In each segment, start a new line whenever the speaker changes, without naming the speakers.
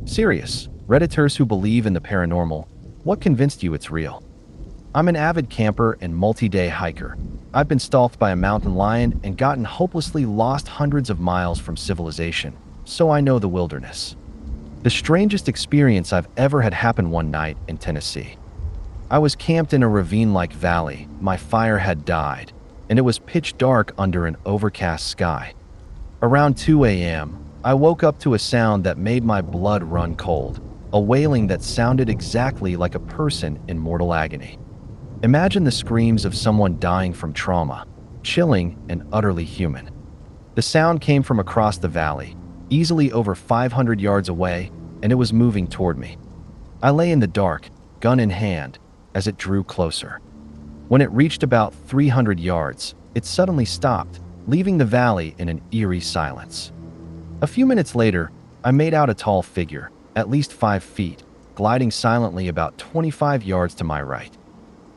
Serious. Redditors who believe in the paranormal, what convinced you it's real? I'm an avid camper and multi-day hiker. I've been stalked by a mountain lion and gotten hopelessly lost hundreds of miles from civilization, so I know the wilderness. The strangest experience I've ever had happened one night in Tennessee. I was camped in a ravine-like valley, my fire had died, and it was pitch dark under an overcast sky. Around 2 a.m., I woke up to a sound that made my blood run cold, a wailing that sounded exactly like a person in mortal agony. Imagine the screams of someone dying from trauma, chilling and utterly human. The sound came from across the valley, easily over 500 yards away, and it was moving toward me. I lay in the dark, gun in hand, as it drew closer. When it reached about 300 yards, it suddenly stopped, leaving the valley in an eerie silence. A few minutes later, I made out a tall figure, at least 5 feet, gliding silently about 25 yards to my right.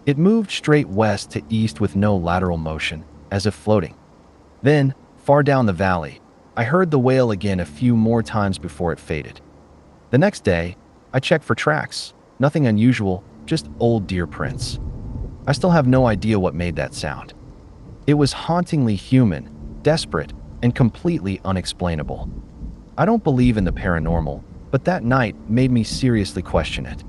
It moved straight west to east with no lateral motion, as if floating. Then, far down the valley, I heard the wail again a few more times before it faded. The next day, I checked for tracks. Nothing unusual, just old deer prints. I still have no idea what made that sound. It was hauntingly human, desperate, and completely unexplainable. I don't believe in the paranormal, but that night made me seriously question it.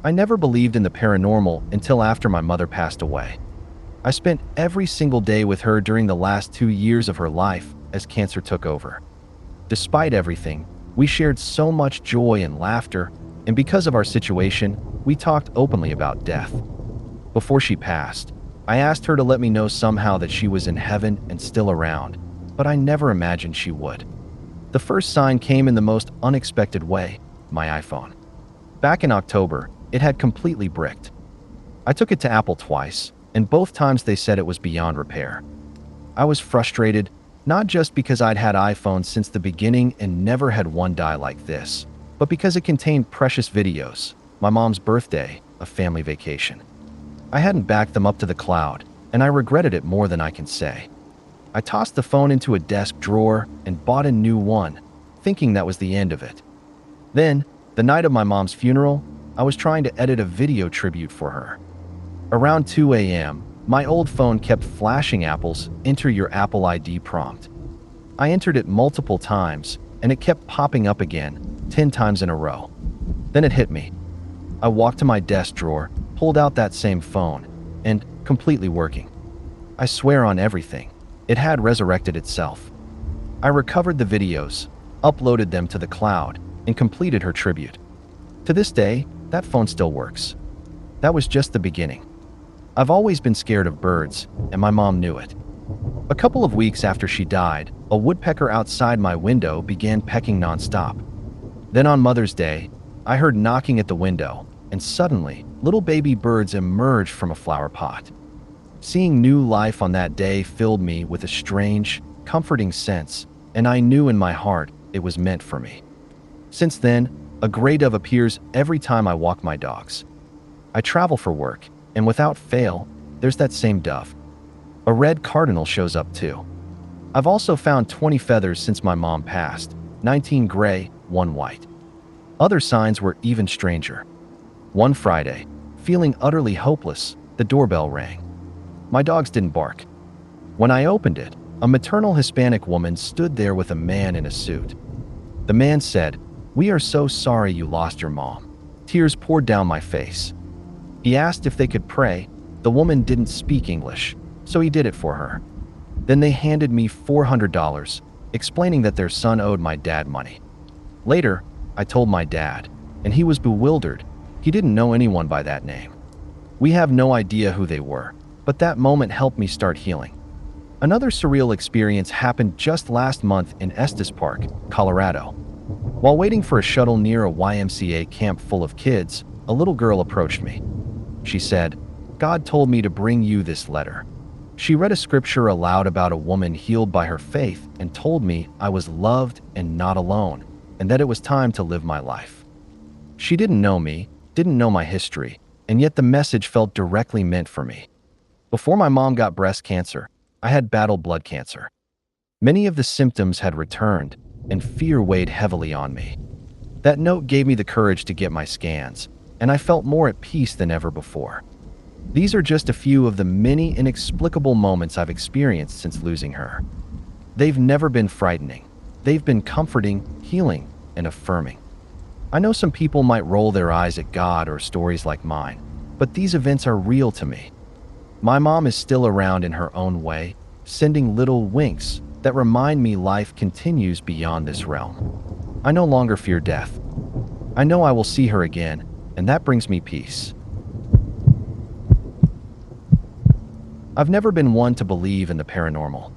I never believed in the paranormal until after my mother passed away. I spent every single day with her during the last 2 years of her life as cancer took over. Despite everything, we shared so much joy and laughter, and because of our situation, we talked openly about death. Before she passed, I asked her to let me know somehow that she was in heaven and still around, but I never imagined she would. The first sign came in the most unexpected way, my iPhone. Back in October, it had completely bricked. I took it to Apple twice, and both times they said it was beyond repair. I was frustrated, not just because I'd had iPhones since the beginning and never had one die like this, but because it contained precious videos, my mom's birthday, a family vacation. I hadn't backed them up to the cloud, and I regretted it more than I can say. I tossed the phone into a desk drawer and bought a new one, thinking that was the end of it. Then, the night of my mom's funeral, I was trying to edit a video tribute for her. Around 2 a.m., my old phone kept flashing Apple's "Enter your Apple ID" prompt. I entered it multiple times, and it kept popping up again, 10 times in a row. Then it hit me. I walked to my desk drawer, pulled out that same phone, and completely working. I swear on everything, it had resurrected itself. I recovered the videos, uploaded them to the cloud, and completed her tribute. To this day, that phone still works. That was just the beginning. I've always been scared of birds, and my mom knew it. A couple of weeks after she died, a woodpecker outside my window began pecking nonstop. Then on Mother's Day, I heard knocking at the window, and suddenly, little baby birds emerged from a flower pot. Seeing new life on that day filled me with a strange, comforting sense, and I knew in my heart it was meant for me. Since then, a gray dove appears every time I walk my dogs. I travel for work, and without fail, there's that same dove. A red cardinal shows up too. I've also found 20 feathers since my mom passed, 19 gray, 1 white. Other signs were even stranger. One Friday, feeling utterly hopeless, the doorbell rang. My dogs didn't bark. When I opened it, a maternal Hispanic woman stood there with a man in a suit. The man said, "We are so sorry you lost your mom." Tears poured down my face. He asked if they could pray. The woman didn't speak English, so he did it for her. Then they handed me $400, explaining that their son owed my dad money. Later, I told my dad, and he was bewildered. He didn't know anyone by that name. We have no idea who they were, but that moment helped me start healing. Another surreal experience happened just last month in Estes Park, Colorado. While waiting for a shuttle near a YMCA camp full of kids, a little girl approached me. She said, "God told me to bring you this letter." She read a scripture aloud about a woman healed by her faith and told me I was loved and not alone, and that it was time to live my life. She didn't know me, didn't know my history, and yet the message felt directly meant for me. Before my mom got breast cancer, I had battled blood cancer. Many of the symptoms had returned, and fear weighed heavily on me. That note gave me the courage to get my scans, and I felt more at peace than ever before. These are just a few of the many inexplicable moments I've experienced since losing her. They've never been frightening. They've been comforting, healing, and affirming. I know some people might roll their eyes at God or stories like mine, but these events are real to me. My mom is still around in her own way, sending little winks that remind me life continues beyond this realm. I no longer fear death. I know I will see her again, and that brings me peace. I've never been one to believe in the paranormal.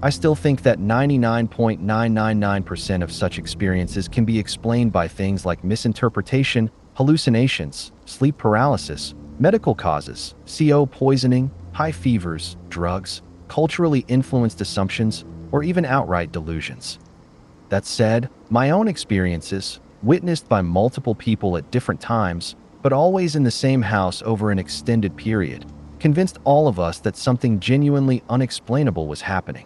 I still think that 99.999% of such experiences can be explained by things like misinterpretation, hallucinations, sleep paralysis, medical causes, CO poisoning, high fevers, drugs, culturally influenced assumptions, or even outright delusions. That said, my own experiences, witnessed by multiple people at different times, but always in the same house over an extended period, convinced all of us that something genuinely unexplainable was happening.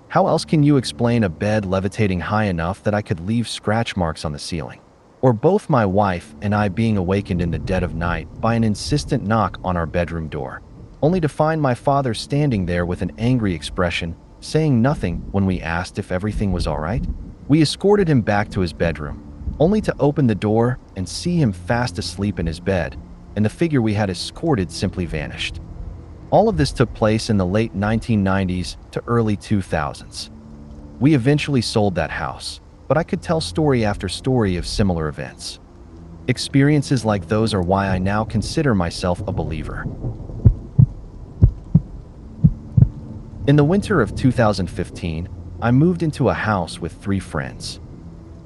How else can you explain a bed levitating high enough that I could leave scratch marks on the ceiling? Or both my wife and I being awakened in the dead of night by an insistent knock on our bedroom door, only to find my father standing there with an angry expression, saying nothing when we asked if everything was all right? We escorted him back to his bedroom, only to open the door and see him fast asleep in his bed, and the figure we had escorted simply vanished. All of this took place in the late 1990s to early 2000s. We eventually sold that house, but I could tell story after story of similar events. Experiences like those are why I now consider myself a believer. In the winter of 2015, I moved into a house with 3 friends.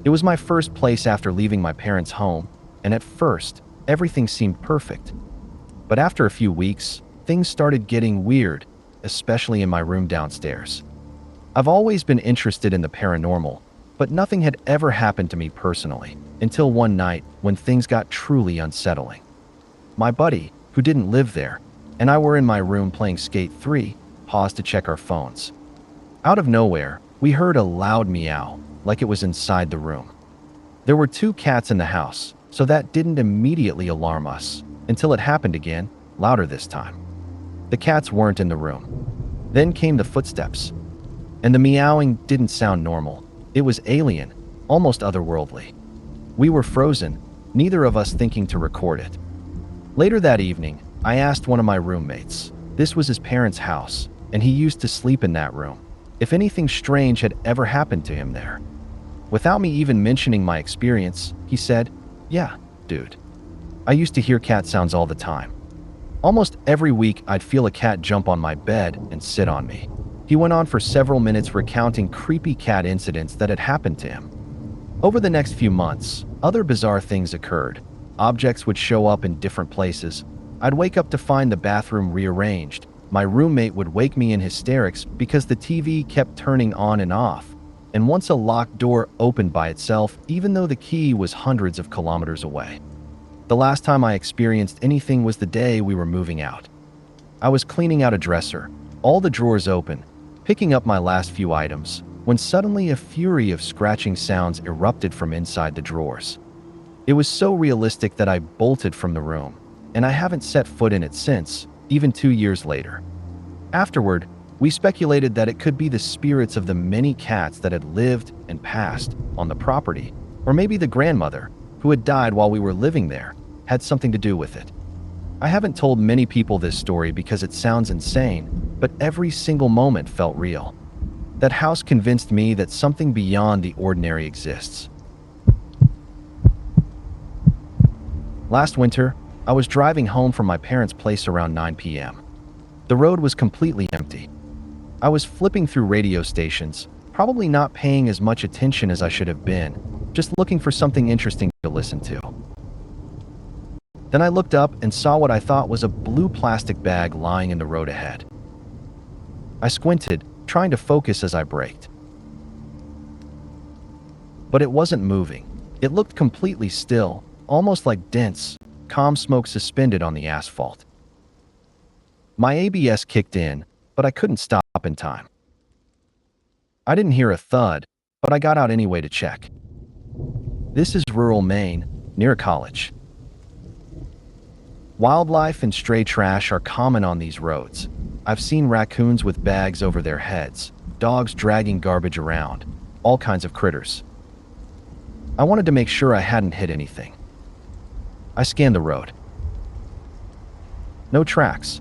It was my first place after leaving my parents' home, and at first, everything seemed perfect. But after a few weeks, things started getting weird, especially in my room downstairs. I've always been interested in the paranormal, but nothing had ever happened to me personally, until one night when things got truly unsettling. My buddy, who didn't live there, and I were in my room playing Skate 3, paused to check our phones. Out of nowhere, we heard a loud meow, like it was inside the room. There were 2 cats in the house, so that didn't immediately alarm us, until it happened again, louder this time. The cats weren't in the room. Then came the footsteps, and the meowing didn't sound normal. It was alien, almost otherworldly. We were frozen, neither of us thinking to record it. Later that evening, I asked one of my roommates. This was his parents' house, and he used to sleep in that room, if anything strange had ever happened to him there. Without me even mentioning my experience, he said, "Yeah, dude. I used to hear cat sounds all the time. Almost every week, I'd feel a cat jump on my bed and sit on me." He went on for several minutes recounting creepy cat incidents that had happened to him. Over the next few months, other bizarre things occurred. Objects would show up in different places. I'd wake up to find the bathroom rearranged. My roommate would wake me in hysterics because the TV kept turning on and off. And once a locked door opened by itself, even though the key was hundreds of kilometers away. The last time I experienced anything was the day we were moving out. I was cleaning out a dresser, all the drawers open, picking up my last few items, when suddenly a fury of scratching sounds erupted from inside the drawers. It was so realistic that I bolted from the room, and I haven't set foot in it since, even 2 years later. Afterward, we speculated that it could be the spirits of the many cats that had lived and passed on the property, or maybe the grandmother, who had died while we were living there, had something to do with it. I haven't told many people this story because it sounds insane, but every single moment felt real. That house convinced me that something beyond the ordinary exists. Last winter, I was driving home from my parents' place around 9 p.m. The road was completely empty. I was flipping through radio stations, probably not paying as much attention as I should have been, just looking for something interesting to listen to. Then I looked up and saw what I thought was a blue plastic bag lying in the road ahead. I squinted, trying to focus as I braked. But it wasn't moving. It looked completely still, almost like dense, calm smoke suspended on the asphalt. My ABS kicked in, but I couldn't stop in time. I didn't hear a thud, but I got out anyway to check. This is rural Maine, near a college. Wildlife and stray trash are common on these roads. I've seen raccoons with bags over their heads, dogs dragging garbage around, all kinds of critters. I wanted to make sure I hadn't hit anything. I scanned the road. No tracks.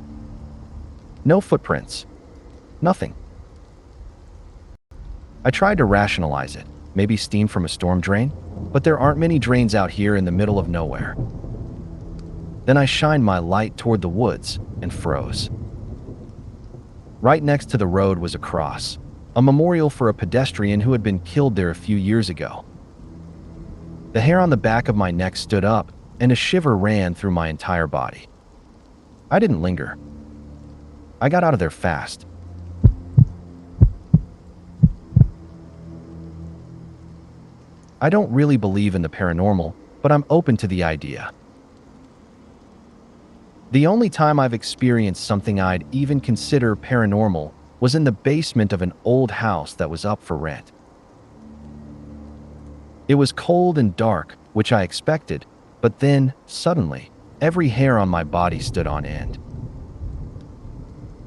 No footprints. Nothing. I tried to rationalize it, maybe steam from a storm drain, but there aren't many drains out here in the middle of nowhere. Then I shined my light toward the woods and froze. Right next to the road was a cross, a memorial for a pedestrian who had been killed there a few years ago. The hair on the back of my neck stood up, and a shiver ran through my entire body. I didn't linger. I got out of there fast. I don't really believe in the paranormal, but I'm open to the idea. The only time I've experienced something I'd even consider paranormal was in the basement of an old house that was up for rent. It was cold and dark, which I expected, but then, suddenly, every hair on my body stood on end.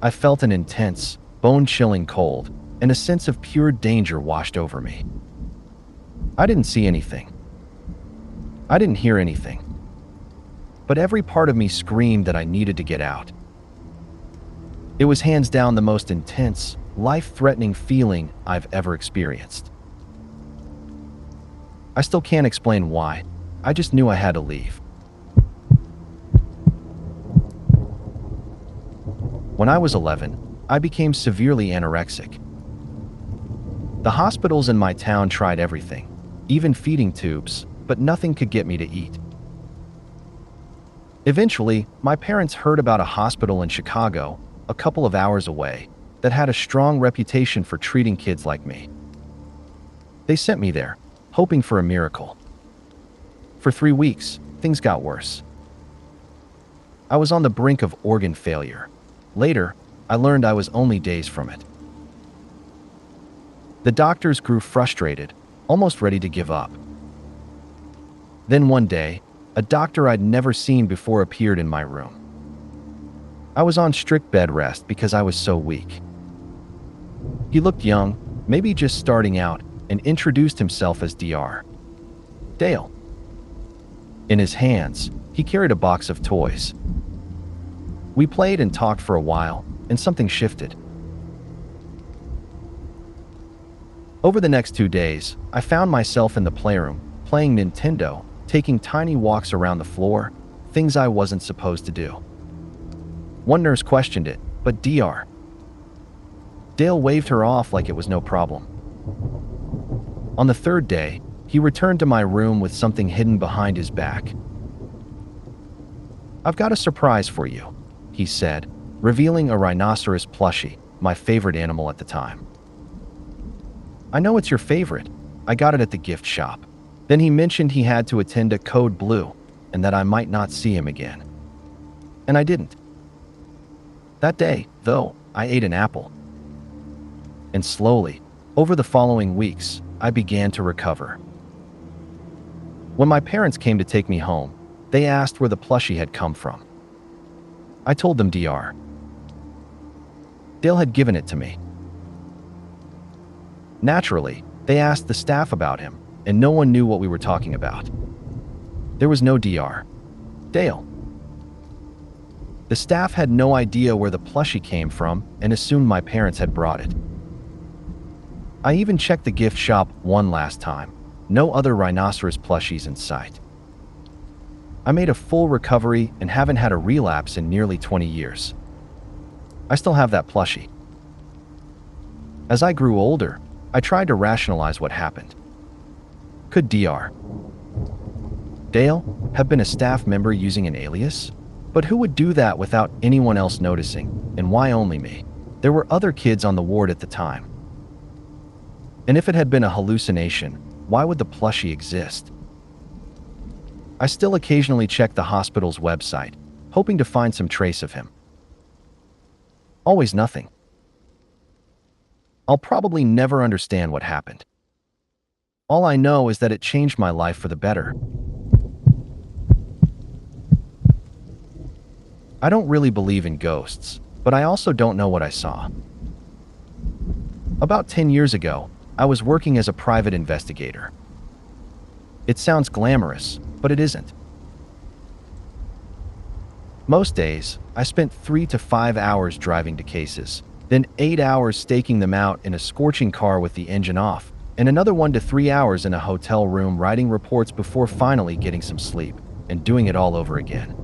I felt an intense, bone-chilling cold, and a sense of pure danger washed over me. I didn't see anything. I didn't hear anything. But every part of me screamed that I needed to get out. It was hands down the most intense, life-threatening feeling I've ever experienced. I still can't explain why. I just knew I had to leave. When I was 11, I became severely anorexic. The hospitals in my town tried everything, even feeding tubes, but nothing could get me to eat. Eventually, my parents heard about a hospital in Chicago, a couple of hours away, that had a strong reputation for treating kids like me. They sent me there, hoping for a miracle. For 3 weeks, things got worse. I was on the brink of organ failure. Later, I learned I was only days from it. The doctors grew frustrated, almost ready to give up. Then one day, a doctor I'd never seen before appeared in my room. I was on strict bed rest because I was so weak. He looked young, maybe just starting out, and introduced himself as Dr. Dale. In his hands, he carried a box of toys. We played and talked for a while, and something shifted. Over the next 2 days, I found myself in the playroom, playing Nintendo, taking tiny walks around the floor, things I wasn't supposed to do. One nurse questioned it, but Dr. Dale waved her off like it was no problem. On the 3rd day, he returned to my room with something hidden behind his back. "I've got a surprise for you," he said, revealing a rhinoceros plushie, my favorite animal at the time. "I know it's your favorite. I got it at the gift shop." Then he mentioned he had to attend a Code Blue and that I might not see him again. And I didn't. That day, though, I ate an apple. And slowly, over the following weeks, I began to recover. When my parents came to take me home, they asked where the plushie had come from. I told them Dr. Dale had given it to me. Naturally, they asked the staff about him, and no one knew what we were talking about. There was no Dr. Dale. The staff had no idea where the plushie came from and assumed my parents had brought it. I even checked the gift shop one last time. No other rhinoceros plushies in sight. I made a full recovery and haven't had a relapse in nearly 20 years. I still have that plushie. As I grew older, I tried to rationalize what happened. Could Dr. Dale have been a staff member using an alias? But who would do that without anyone else noticing, and why only me? There were other kids on the ward at the time. And if it had been a hallucination, why would the plushie exist? I still occasionally check the hospital's website, hoping to find some trace of him. Always nothing. I'll probably never understand what happened. All I know is that it changed my life for the better. I don't really believe in ghosts, but I also don't know what I saw. About 10 years ago, I was working as a private investigator. It sounds glamorous, but it isn't. Most days, I spent 3 to 5 hours driving to cases, then 8 hours staking them out in a scorching car with the engine off, and another 1 to 3 hours in a hotel room writing reports before finally getting some sleep and doing it all over again.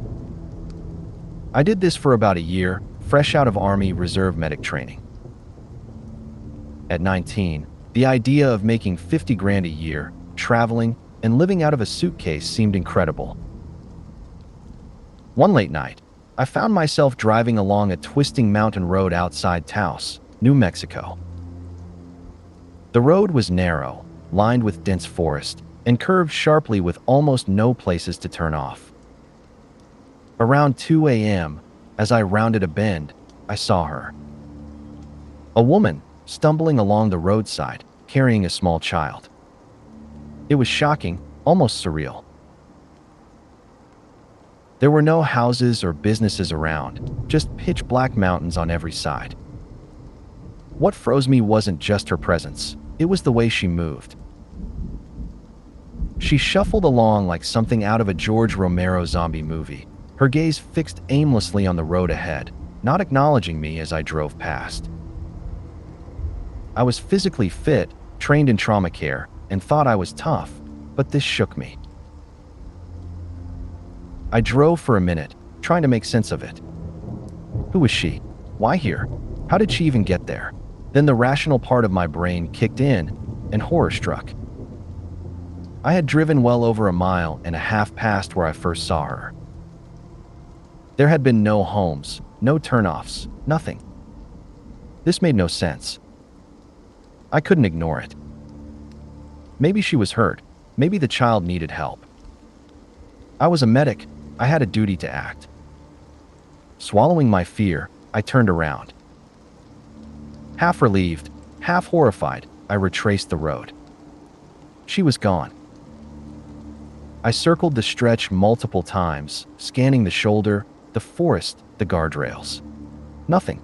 I did this for about a year, fresh out of Army Reserve medic training. At 19, the idea of making 50 grand a year, traveling, and living out of a suitcase seemed incredible. One late night, I found myself driving along a twisting mountain road outside Taos, New Mexico. The road was narrow, lined with dense forest, and curved sharply with almost no places to turn off. Around 2 a.m., as I rounded a bend, I saw her. A woman, stumbling along the roadside, carrying a small child. It was shocking, almost surreal. There were no houses or businesses around, just pitch-black mountains on every side. What froze me wasn't just her presence, it was the way she moved. She shuffled along like something out of a George Romero zombie movie, her gaze fixed aimlessly on the road ahead, not acknowledging me as I drove past. I was physically fit, trained in trauma care, and thought I was tough, but this shook me. I drove for a minute, trying to make sense of it. Who was she? Why here? How did she even get there? Then the rational part of my brain kicked in, and horror struck. I had driven well over a mile and a half past where I first saw her. There had been no homes, no turnoffs, nothing. This made no sense. I couldn't ignore it. Maybe she was hurt. Maybe the child needed help. I was a medic. I had a duty to act. Swallowing my fear, I turned around. Half relieved, half horrified, I retraced the road. She was gone. I circled the stretch multiple times, scanning the shoulder, the forest, the guardrails. Nothing.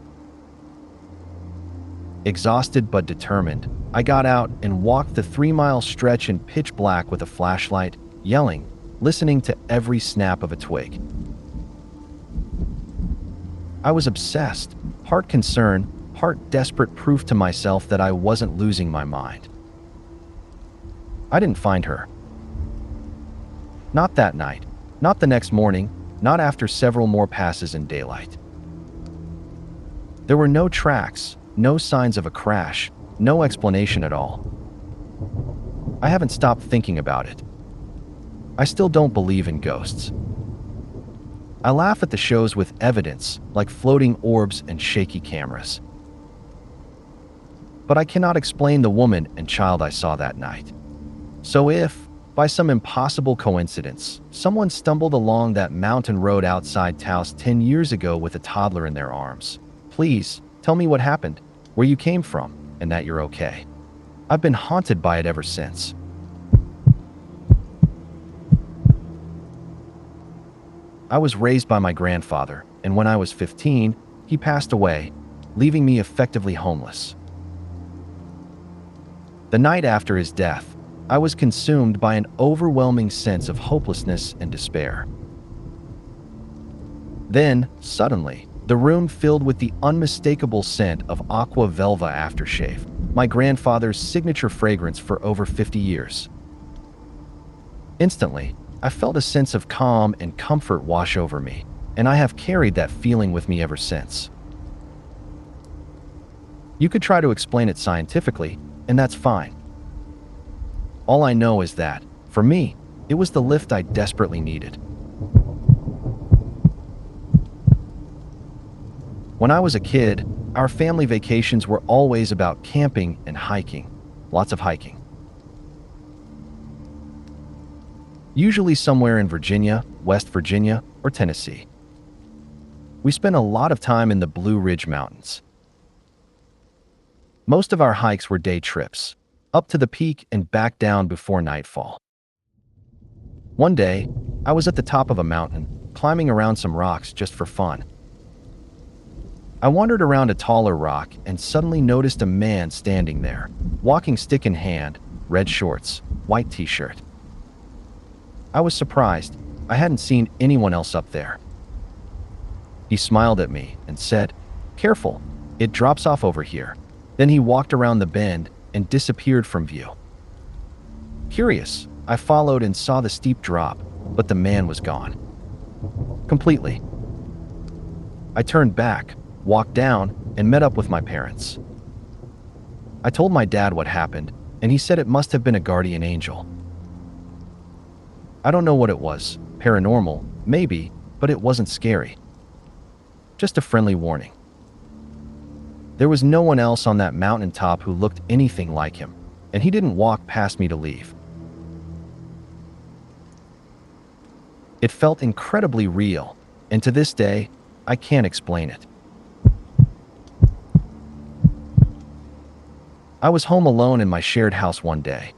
Exhausted but determined, I got out and walked the 3-mile stretch in pitch black with a flashlight, yelling, listening to every snap of a twig. I was obsessed, part concern, part desperate proof to myself that I wasn't losing my mind. I didn't find her. Not that night, not the next morning, not after several more passes in daylight. There were no tracks, no signs of a crash, no explanation at all. I haven't stopped thinking about it. I still don't believe in ghosts. I laugh at the shows with evidence, like floating orbs and shaky cameras. But I cannot explain the woman and child I saw that night. So if, by some impossible coincidence, someone stumbled along that mountain road outside Taos 10 years ago with a toddler in their arms, please tell me what happened, where you came from, and that you're okay. I've been haunted by it ever since. I was raised by my grandfather, and when I was 15, he passed away, leaving me effectively homeless. The night after his death, I was consumed by an overwhelming sense of hopelessness and despair. Then, suddenly, the room filled with the unmistakable scent of Aqua Velva aftershave, my grandfather's signature fragrance for over 50 years. Instantly, I felt a sense of calm and comfort wash over me, and I have carried that feeling with me ever since. You could try to explain it scientifically, and that's fine. All I know is that, for me, it was the lift I desperately needed. When I was a kid, our family vacations were always about camping and hiking. Lots of hiking. Usually somewhere in Virginia, West Virginia, or Tennessee. We spent a lot of time in the Blue Ridge Mountains. Most of our hikes were day trips. up to the peak and back down before nightfall. One day, I was at the top of a mountain, climbing around some rocks just for fun. I wandered around a taller rock and suddenly noticed a man standing there, walking stick in hand, red shorts, white t-shirt. I was surprised. I hadn't seen anyone else up there. He smiled at me and said, "Careful, it drops off over here." Then he walked around the bend and disappeared from view. Curious, I followed and saw the steep drop, but the man was gone. Completely. I turned back, walked down, and met up with my parents. I told my dad what happened, and he said it must have been a guardian angel. I don't know what it was, paranormal, maybe, but it wasn't scary. Just a friendly warning. There was no one else on that mountaintop who looked anything like him, and he didn't walk past me to leave. It felt incredibly real, and to this day, I can't explain it. I was home alone in my shared house one day.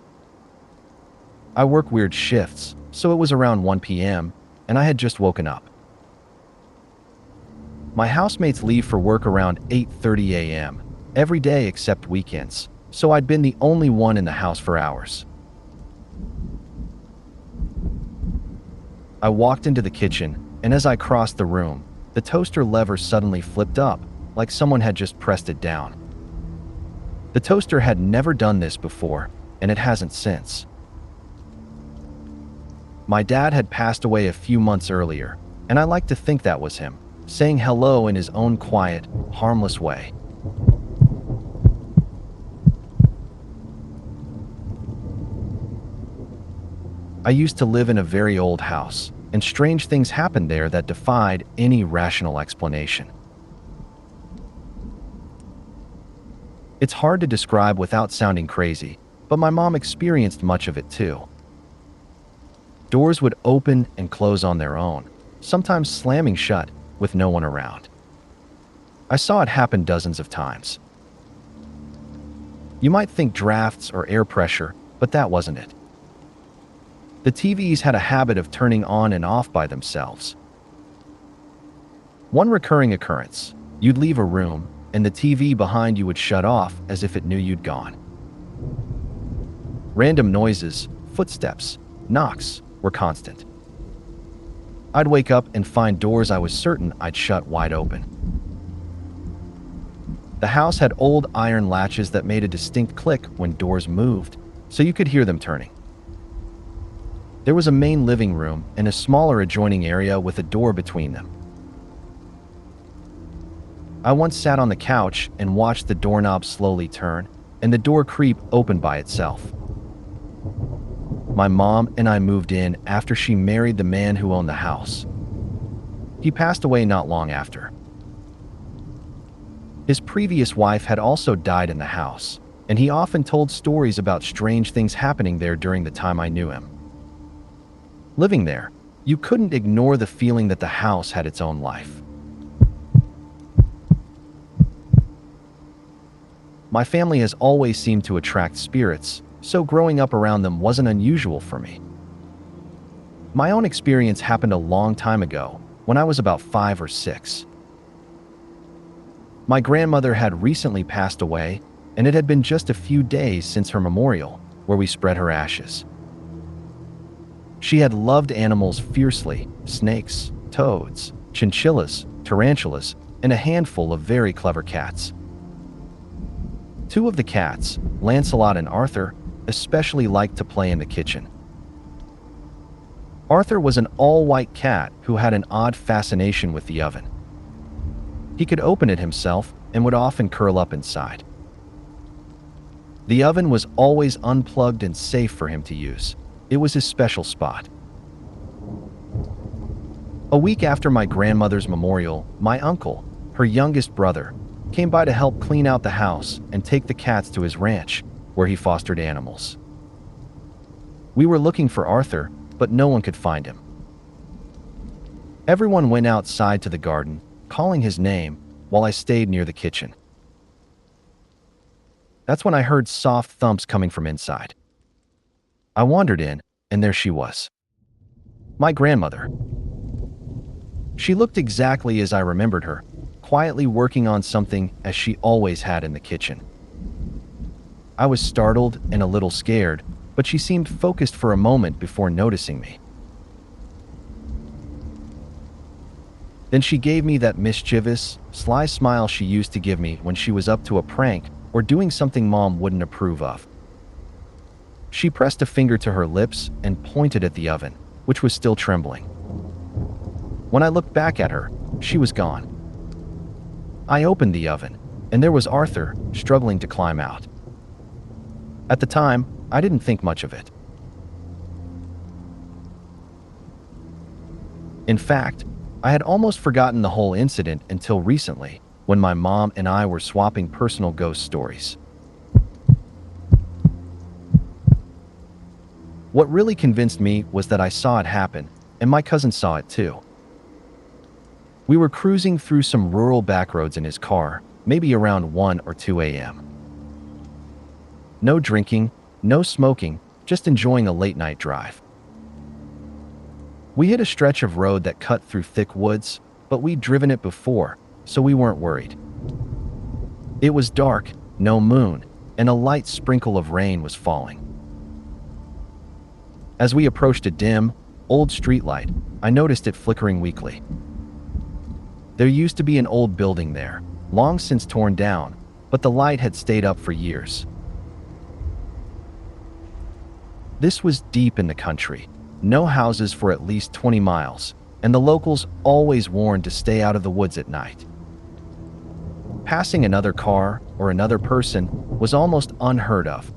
I work weird shifts, so it was around 1 p.m., and I had just woken up. My housemates leave for work around 8:30 a.m. every day except weekends, so I'd been the only one in the house for hours. I walked into the kitchen, and as I crossed the room, the toaster lever suddenly flipped up, like someone had just pressed it down. The toaster had never done this before, and it hasn't since. My dad had passed away a few months earlier, and I like to think that was him, saying hello in his own quiet, harmless way. I used to live in a very old house, and strange things happened there that defied any rational explanation. It's hard to describe without sounding crazy, but my mom experienced much of it too. Doors would open and close on their own, sometimes slamming shut with no one around. I saw it happen dozens of times. You might think drafts or air pressure, but that wasn't it. The TVs had a habit of turning on and off by themselves. One recurring occurrence: you'd leave a room, and the TV behind you would shut off as if it knew you'd gone. Random noises, footsteps, knocks were constant. I'd wake up and find doors I was certain I'd shut wide open. The house had old iron latches that made a distinct click when doors moved, so you could hear them turning. There was a main living room and a smaller adjoining area with a door between them. I once sat on the couch and watched the doorknob slowly turn and the door creep open by itself. My mom and I moved in after she married the man who owned the house. He passed away not long after. His previous wife had also died in the house, and he often told stories about strange things happening there during the time I knew him. Living there, you couldn't ignore the feeling that the house had its own life. My family has always seemed to attract spirits, so growing up around them wasn't unusual for me. My own experience happened a long time ago, when I was about 5 or 6. My grandmother had recently passed away, and it had been just a few days since her memorial, where we spread her ashes. She had loved animals fiercely: snakes, toads, chinchillas, tarantulas, and a handful of very clever cats. 2 of the cats, Lancelot and Arthur, especially liked to play in the kitchen. Arthur was an all-white cat who had an odd fascination with the oven. He could open it himself and would often curl up inside. The oven was always unplugged and safe for him to use. It was his special spot. A week after my grandmother's memorial, my uncle, her youngest brother, came by to help clean out the house and take the cats to his ranch, where he fostered animals. We were looking for Arthur, but no one could find him. Everyone went outside to the garden, calling his name, while I stayed near the kitchen. That's when I heard soft thumps coming from inside. I wandered in, and there she was. My grandmother. She looked exactly as I remembered her, quietly working on something as she always had in the kitchen. I was startled and a little scared, but she seemed focused for a moment before noticing me. Then she gave me that mischievous, sly smile she used to give me when she was up to a prank or doing something Mom wouldn't approve of. She pressed a finger to her lips and pointed at the oven, which was still trembling. When I looked back at her, she was gone. I opened the oven, and there was Arthur, struggling to climb out. At the time, I didn't think much of it. In fact, I had almost forgotten the whole incident until recently, when my mom and I were swapping personal ghost stories. What really convinced me was that I saw it happen, and my cousin saw it too. We were cruising through some rural backroads in his car, maybe around 1 or 2 a.m. No drinking, no smoking, just enjoying a late-night drive. We hit a stretch of road that cut through thick woods, but we'd driven it before, so we weren't worried. It was dark, no moon, and a light sprinkle of rain was falling. As we approached a dim, old streetlight, I noticed it flickering weakly. There used to be an old building there, long since torn down, but the light had stayed up for years. This was deep in the country, no houses for at least 20 miles, and the locals always warned to stay out of the woods at night. Passing another car or another person was almost unheard of.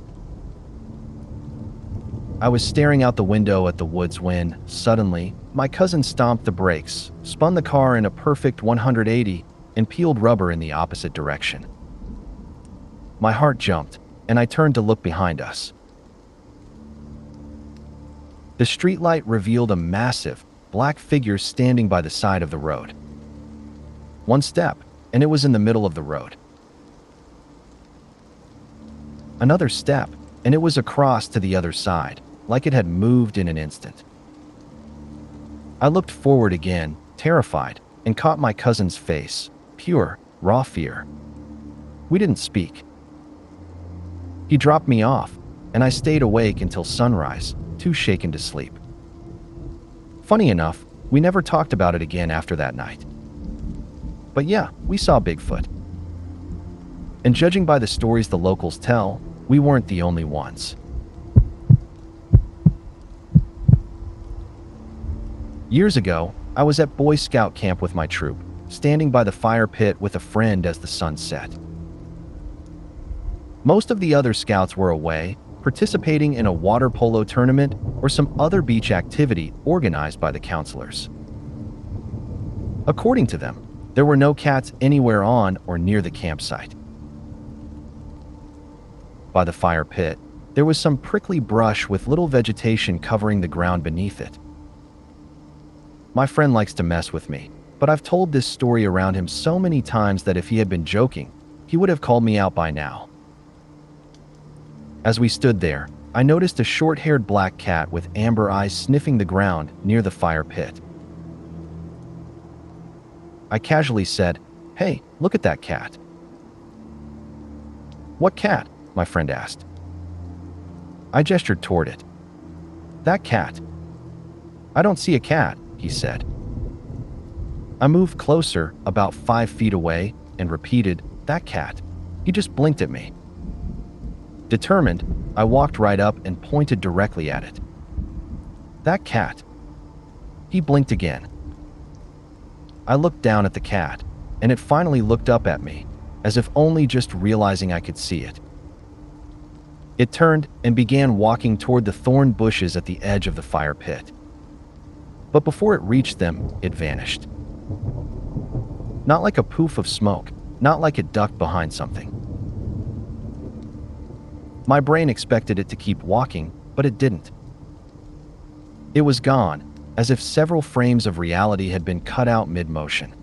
I was staring out the window at the woods when, suddenly, my cousin stomped the brakes, spun the car in a perfect 180, and peeled rubber in the opposite direction. My heart jumped, and I turned to look behind us. The streetlight revealed a massive, black figure standing by the side of the road. One step, and it was in the middle of the road. Another step, and it was across to the other side, like it had moved in an instant. I looked forward again, terrified, and caught my cousin's face, pure, raw fear. We didn't speak. He dropped me off, and I stayed awake until sunrise, too shaken to sleep. Funny enough, we never talked about it again after that night. But yeah, we saw Bigfoot. And judging by the stories the locals tell, we weren't the only ones. Years ago, I was at Boy Scout camp with my troop, standing by the fire pit with a friend as the sun set. Most of the other scouts were away, participating in a water polo tournament or some other beach activity organized by the counselors. According to them, there were no cats anywhere on or near the campsite. By the fire pit, there was some prickly brush with little vegetation covering the ground beneath it. My friend likes to mess with me, but I've told this story around him so many times that if he had been joking, he would have called me out by now. As we stood there, I noticed a short-haired black cat with amber eyes sniffing the ground near the fire pit. I casually said, "Hey, look at that cat." "What cat?" my friend asked. I gestured toward it. "That cat." "I don't see a cat," he said. I moved closer, about 5 feet away, and repeated, "That cat." He just blinked at me. Determined, I walked right up and pointed directly at it. "That cat." He blinked again. I looked down at the cat, and it finally looked up at me, as if only just realizing I could see it. It turned and began walking toward the thorn bushes at the edge of the fire pit. But before it reached them, it vanished. Not like a poof of smoke, not like it ducked behind something. My brain expected it to keep walking, but it didn't. It was gone, as if several frames of reality had been cut out mid-motion.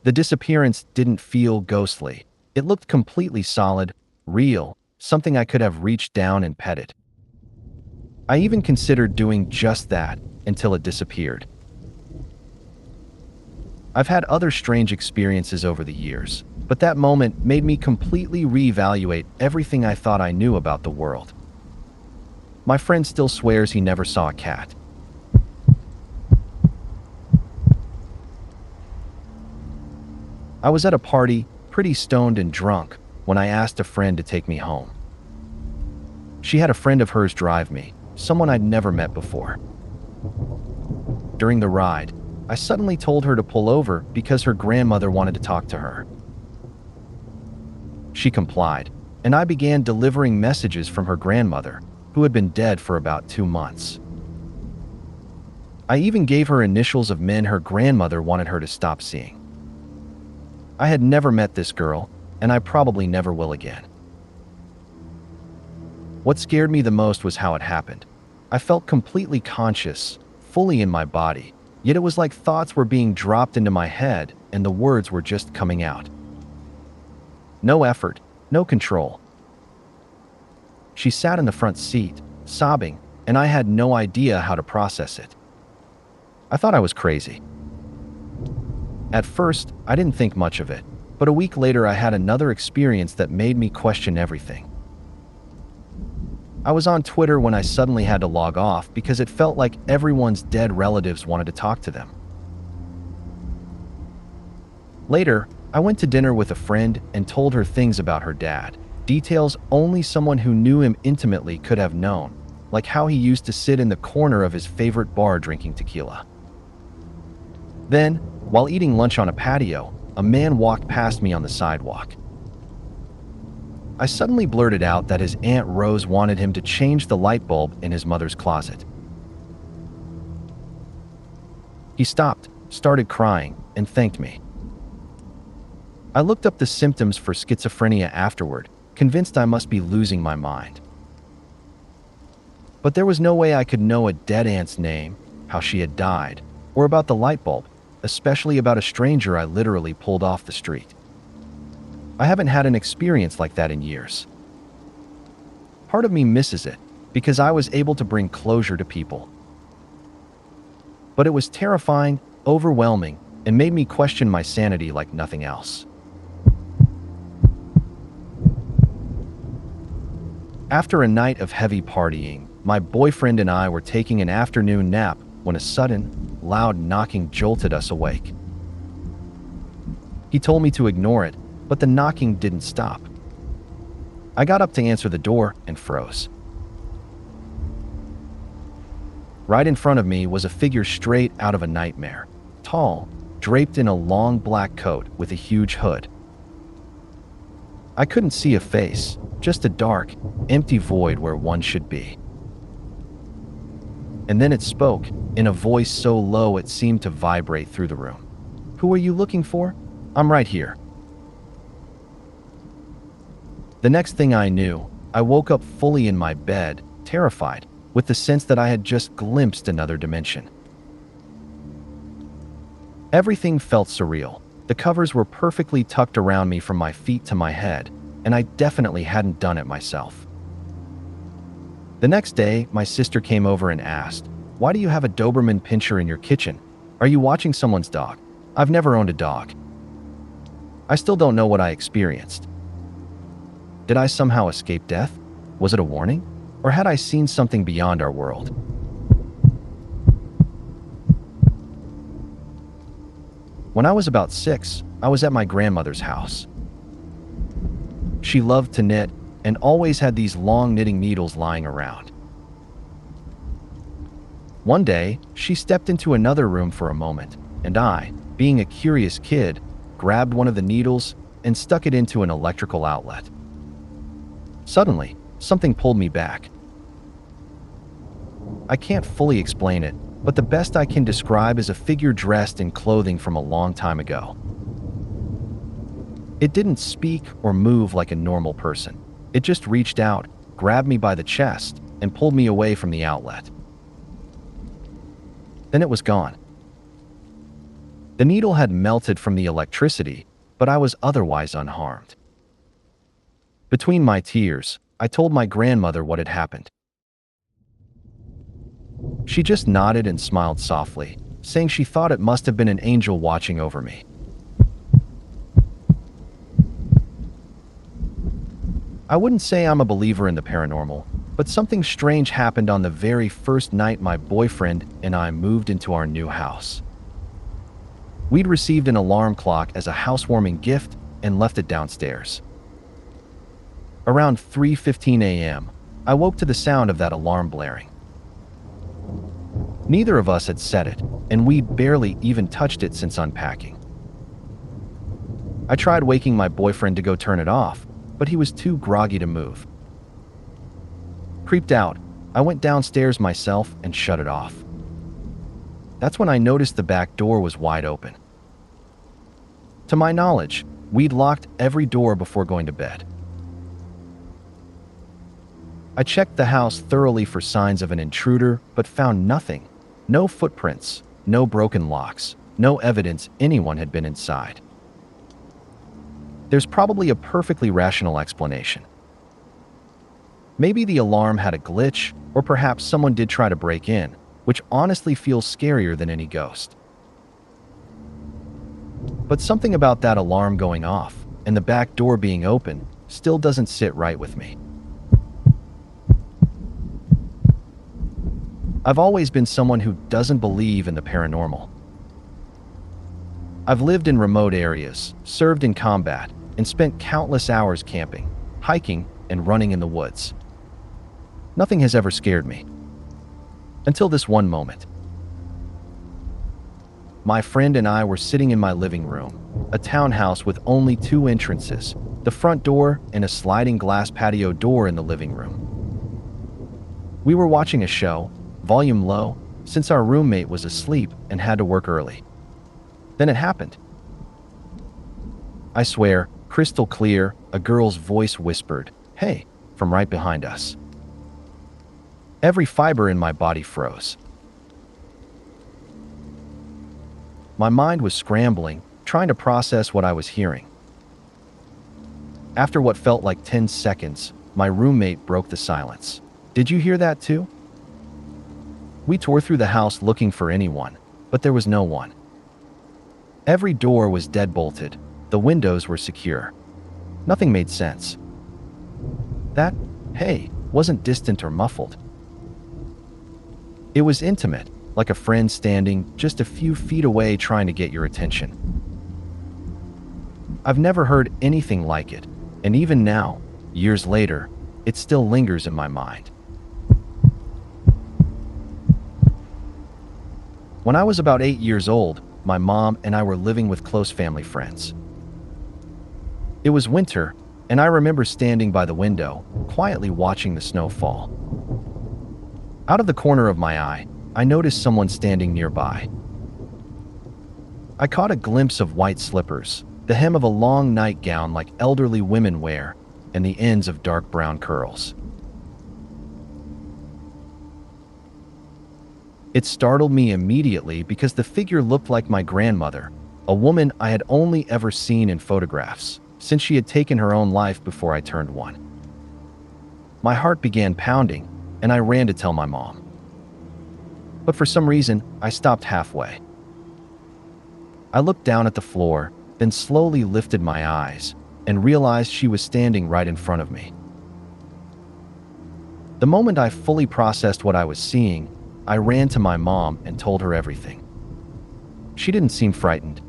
The disappearance didn't feel ghostly. It looked completely solid, real, something I could have reached down and petted. I even considered doing just that until it disappeared. I've had other strange experiences over the years, but that moment made me completely reevaluate everything I thought I knew about the world. My friend still swears he never saw a cat. I was at a party, pretty stoned and drunk, when I asked a friend to take me home. She had a friend of hers drive me, someone I'd never met before. During the ride, I suddenly told her to pull over because her grandmother wanted to talk to her. She complied, and I began delivering messages from her grandmother, who had been dead for about 2 months. I even gave her initials of men her grandmother wanted her to stop seeing. I had never met this girl, and I probably never will again. What scared me the most was how it happened. I felt completely conscious, fully in my body, yet it was like thoughts were being dropped into my head and the words were just coming out. No effort, no control. She sat in the front seat, sobbing, and I had no idea how to process it. I thought I was crazy. At first, I didn't think much of it, but a week later I had another experience that made me question everything. I was on Twitter when I suddenly had to log off because it felt like everyone's dead relatives wanted to talk to them. Later, I went to dinner with a friend and told her things about her dad, details only someone who knew him intimately could have known, like how he used to sit in the corner of his favorite bar drinking tequila. Then, while eating lunch on a patio, a man walked past me on the sidewalk. I suddenly blurted out that his Aunt Rose wanted him to change the light bulb in his mother's closet. He stopped, started crying, and thanked me. I looked up the symptoms for schizophrenia afterward, convinced I must be losing my mind. But there was no way I could know a dead aunt's name, how she had died, or about the light bulb, especially about a stranger I literally pulled off the street. I haven't had an experience like that in years. Part of me misses it, because I was able to bring closure to people. But it was terrifying, overwhelming, and made me question my sanity like nothing else. After a night of heavy partying, my boyfriend and I were taking an afternoon nap when a sudden, loud knocking jolted us awake. He told me to ignore it, but the knocking didn't stop. I got up to answer the door and froze. Right in front of me was a figure straight out of a nightmare, tall, draped in a long black coat with a huge hood. I couldn't see a face, just a dark, empty void where one should be. And then it spoke, in a voice so low it seemed to vibrate through the room. "Who are you looking for? I'm right here." The next thing I knew, I woke up fully in my bed, terrified, with the sense that I had just glimpsed another dimension. Everything felt surreal. The covers were perfectly tucked around me from my feet to my head, and I definitely hadn't done it myself. The next day, my sister came over and asked, "Why do you have a Doberman Pinscher in your kitchen? Are you watching someone's dog?" I've never owned a dog. I still don't know what I experienced. Did I somehow escape death? Was it a warning? Or had I seen something beyond our world? When I was about 6, I was at my grandmother's house. She loved to knit and always had these long knitting needles lying around. One day, she stepped into another room for a moment, and I, being a curious kid, grabbed one of the needles and stuck it into an electrical outlet. Suddenly, something pulled me back. I can't fully explain it, but the best I can describe is a figure dressed in clothing from a long time ago. It didn't speak or move like a normal person. It just reached out, grabbed me by the chest, and pulled me away from the outlet. Then it was gone. The needle had melted from the electricity, but I was otherwise unharmed. Between my tears, I told my grandmother what had happened. She just nodded and smiled softly, saying she thought it must have been an angel watching over me. I wouldn't say I'm a believer in the paranormal, but something strange happened on the very first night my boyfriend and I moved into our new house. We'd received an alarm clock as a housewarming gift and left it downstairs. Around 3:15 a.m., I woke to the sound of that alarm blaring. Neither of us had set it, and we'd barely even touched it since unpacking. I tried waking my boyfriend to go turn it off, but he was too groggy to move. Creeped out, I went downstairs myself and shut it off. That's when I noticed the back door was wide open. To my knowledge, we'd locked every door before going to bed. I checked the house thoroughly for signs of an intruder, but found nothing. No footprints, no broken locks, no evidence anyone had been inside. There's probably a perfectly rational explanation. Maybe the alarm had a glitch, or perhaps someone did try to break in, which honestly feels scarier than any ghost. But something about that alarm going off and the back door being open still doesn't sit right with me. I've always been someone who doesn't believe in the paranormal. I've lived in remote areas, served in combat, and spent countless hours camping, hiking, and running in the woods. Nothing has ever scared me. Until this one moment. My friend and I were sitting in my living room, a townhouse with only 2 entrances, the front door and a sliding glass patio door in the living room. We were watching a show, volume low, since our roommate was asleep and had to work early. Then it happened. I swear, crystal clear, a girl's voice whispered, "Hey," from right behind us. Every fiber in my body froze. My mind was scrambling, trying to process what I was hearing. After what felt like 10 seconds, my roommate broke the silence. "Did you hear that too?" We tore through the house looking for anyone, but there was no one. Every door was deadbolted. The windows were secure. Nothing made sense. That, "hey," wasn't distant or muffled. It was intimate, like a friend standing just a few feet away trying to get your attention. I've never heard anything like it, and even now, years later, it still lingers in my mind. When I was about 8 years old, my mom and I were living with close family friends. It was winter, and I remember standing by the window, quietly watching the snow fall. Out of the corner of my eye, I noticed someone standing nearby. I caught a glimpse of white slippers, the hem of a long nightgown like elderly women wear, and the ends of dark brown curls. It startled me immediately because the figure looked like my grandmother, a woman I had only ever seen in photographs, since she had taken her own life before I turned 1. My heart began pounding, and I ran to tell my mom. But for some reason, I stopped halfway. I looked down at the floor, then slowly lifted my eyes, and realized she was standing right in front of me. The moment I fully processed what I was seeing, I ran to my mom and told her everything. She didn't seem frightened.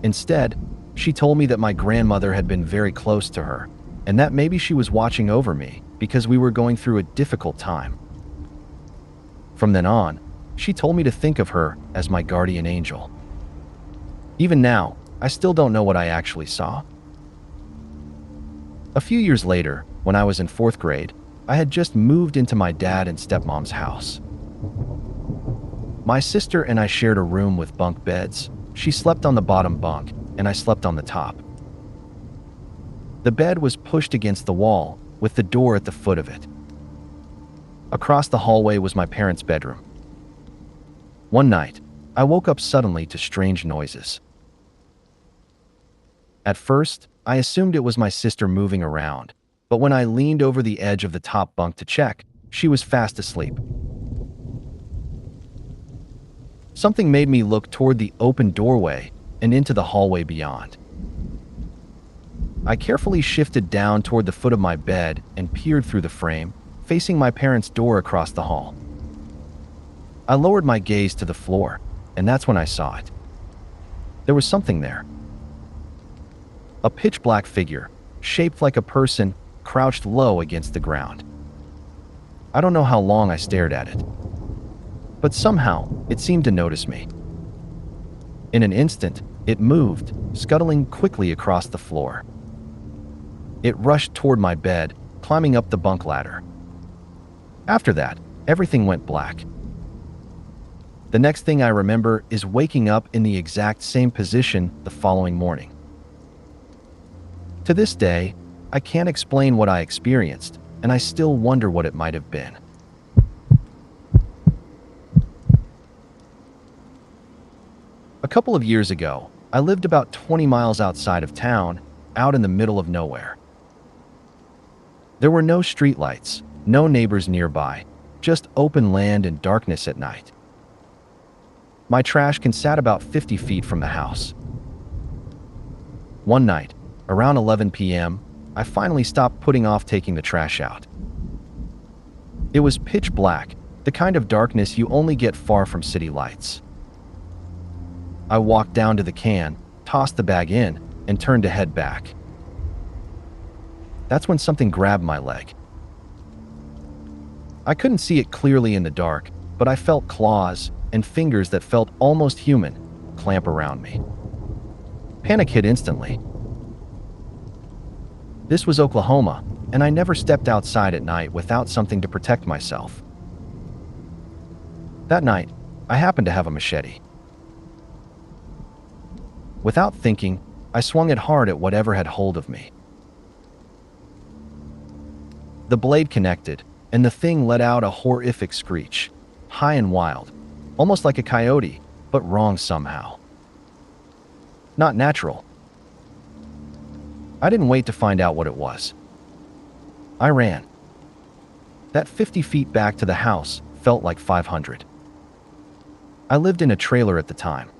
Instead, she told me that my grandmother had been very close to her, and that maybe she was watching over me because we were going through a difficult time. From then on, she told me to think of her as my guardian angel. Even now, I still don't know what I actually saw. A few years later, when I was in 4th grade, I had just moved into my dad and stepmom's house. My sister and I shared a room with bunk beds. She slept on the bottom bunk, and I slept on the top. The bed was pushed against the wall, with the door at the foot of it. Across the hallway was my parents' bedroom. One night, I woke up suddenly to strange noises. At first, I assumed it was my sister moving around, but when I leaned over the edge of the top bunk to check, she was fast asleep. Something made me look toward the open doorway and into the hallway beyond. I carefully shifted down toward the foot of my bed and peered through the frame, facing my parents' door across the hall. I lowered my gaze to the floor, and that's when I saw it. There was something there. A pitch-black figure, shaped like a person, crouched low against the ground. I don't know how long I stared at it, but somehow it seemed to notice me. In an instant, it moved, scuttling quickly across the floor. It rushed toward my bed, climbing up the bunk ladder. After that, everything went black. The next thing I remember is waking up in the exact same position the following morning. To this day, I can't explain what I experienced, and I still wonder what it might have been. A couple of years ago, I lived about 20 miles outside of town, out in the middle of nowhere. There were no streetlights, no neighbors nearby, just open land and darkness at night. My trash can sat about 50 feet from the house. One night, around 11 p.m., I finally stopped putting off taking the trash out. It was pitch black, the kind of darkness you only get far from city lights. I walked down to the can, tossed the bag in, and turned to head back. That's when something grabbed my leg. I couldn't see it clearly in the dark, but I felt claws and fingers that felt almost human clamp around me. Panic hit instantly. This was Oklahoma, and I never stepped outside at night without something to protect myself. That night, I happened to have a machete. Without thinking, I swung it hard at whatever had hold of me. The blade connected, and the thing let out a horrific screech, high and wild, almost like a coyote, but wrong somehow. Not natural. I didn't wait to find out what it was. I ran. That 50 feet back to the house felt like 500. I lived in a trailer at the time.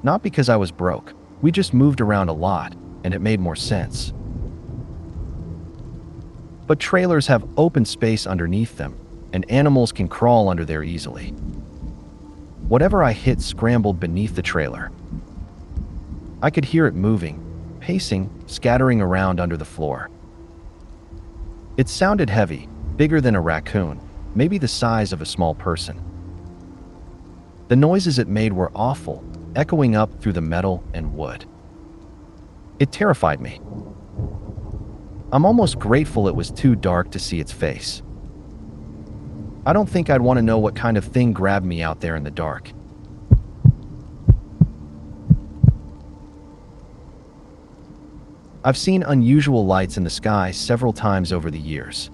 Not because I was broke, we just moved around a lot, and it made more sense. But trailers have open space underneath them, and animals can crawl under there easily. Whatever I hit scrambled beneath the trailer. I could hear it moving, pacing, scattering around under the floor. It sounded heavy, bigger than a raccoon, maybe the size of a small person. The noises it made were awful, echoing up through the metal and wood. It terrified me. I'm almost grateful it was too dark to see its face. I don't think I'd want to know what kind of thing grabbed me out there in the dark. I've seen unusual lights in the sky several times over the years.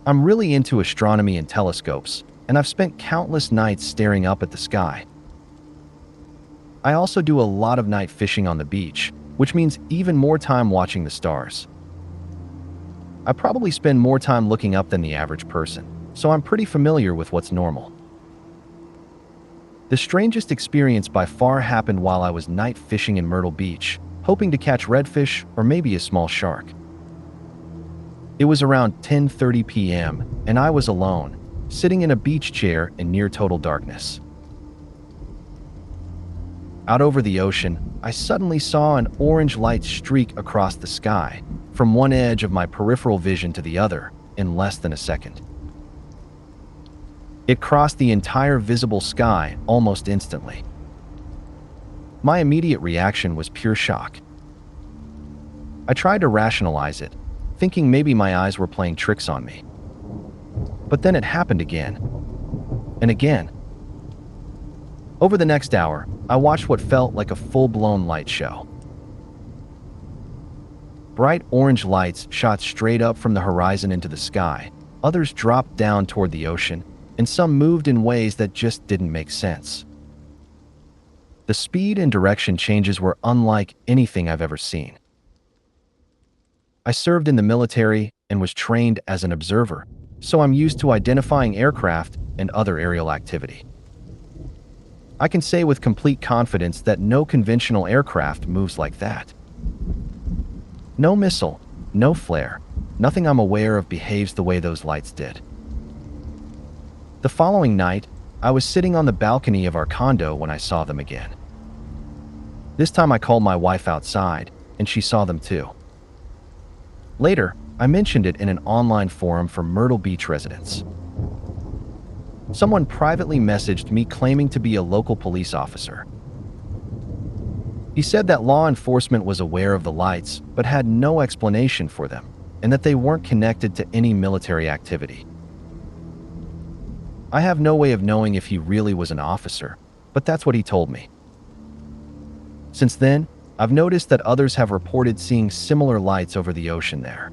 I'm really into astronomy and telescopes, and I've spent countless nights staring up at the sky. I also do a lot of night fishing on the beach, which means even more time watching the stars. I probably spend more time looking up than the average person, so I'm pretty familiar with what's normal. The strangest experience by far happened while I was night fishing in Myrtle Beach, hoping to catch redfish or maybe a small shark. It was around 10:30 p.m., and I was alone, sitting in a beach chair in near total darkness. Out over the ocean, I suddenly saw an orange light streak across the sky, from one edge of my peripheral vision to the other, in less than a second. It crossed the entire visible sky almost instantly. My immediate reaction was pure shock. I tried to rationalize it, thinking maybe my eyes were playing tricks on me. But then it happened again, and again. Over the next hour, I watched what felt like a full-blown light show. Bright orange lights shot straight up from the horizon into the sky, others dropped down toward the ocean, and some moved in ways that just didn't make sense. The speed and direction changes were unlike anything I've ever seen. I served in the military and was trained as an observer, so I'm used to identifying aircraft and other aerial activity. I can say with complete confidence that no conventional aircraft moves like that. No missile, no flare, nothing I'm aware of behaves the way those lights did. The following night, I was sitting on the balcony of our condo when I saw them again. This time I called my wife outside, and she saw them too. Later, I mentioned it in an online forum for Myrtle Beach residents. Someone privately messaged me claiming to be a local police officer. He said that law enforcement was aware of the lights but had no explanation for them, and that they weren't connected to any military activity. I have no way of knowing if he really was an officer, but that's what he told me. Since then, I've noticed that others have reported seeing similar lights over the ocean there.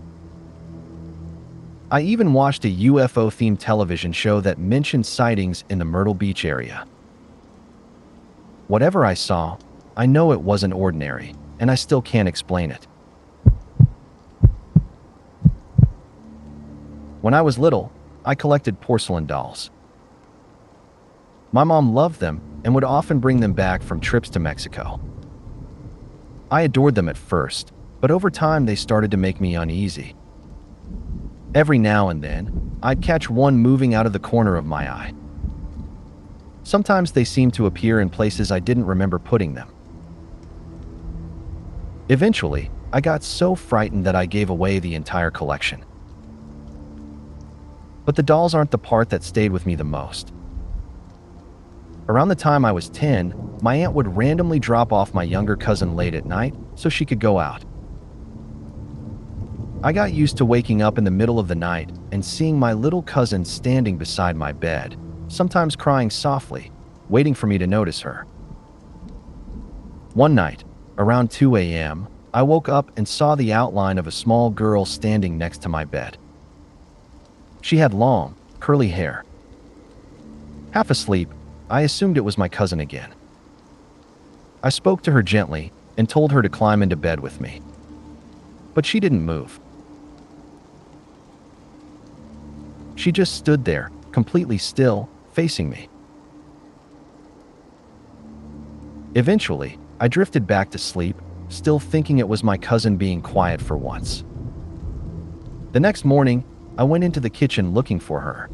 I even watched a UFO-themed television show that mentioned sightings in the Myrtle Beach area. Whatever I saw, I know it wasn't ordinary, and I still can't explain it. When I was little, I collected porcelain dolls. My mom loved them and would often bring them back from trips to Mexico. I adored them at first, but over time they started to make me uneasy. Every now and then, I'd catch one moving out of the corner of my eye. Sometimes they seemed to appear in places I didn't remember putting them. Eventually, I got so frightened that I gave away the entire collection. But the dolls aren't the part that stayed with me the most. Around the time I was 10, my aunt would randomly drop off my younger cousin late at night so she could go out. I got used to waking up in the middle of the night and seeing my little cousin standing beside my bed, sometimes crying softly, waiting for me to notice her. One night, around 2 a.m., I woke up and saw the outline of a small girl standing next to my bed. She had long, curly hair. Half asleep, I assumed it was my cousin again. I spoke to her gently and told her to climb into bed with me. But she didn't move. She just stood there, completely still, facing me. Eventually, I drifted back to sleep, still thinking it was my cousin being quiet for once. The next morning, I went into the kitchen looking for her.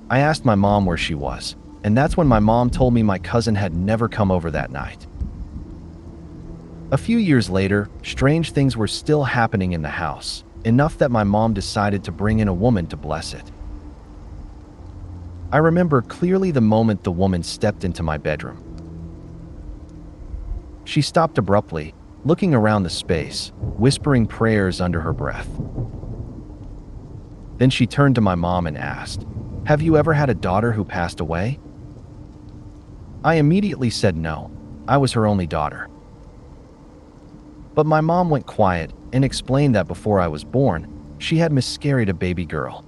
I asked my mom where she was, and that's when my mom told me my cousin had never come over that night. A few years later, strange things were still happening in the house, enough that my mom decided to bring in a woman to bless it. I remember clearly the moment the woman stepped into my bedroom. She stopped abruptly, looking around the space, whispering prayers under her breath. Then she turned to my mom and asked, "Have you ever had a daughter who passed away?" I immediately said no, I was her only daughter. But my mom went quiet and explained that before I was born, she had miscarried a baby girl.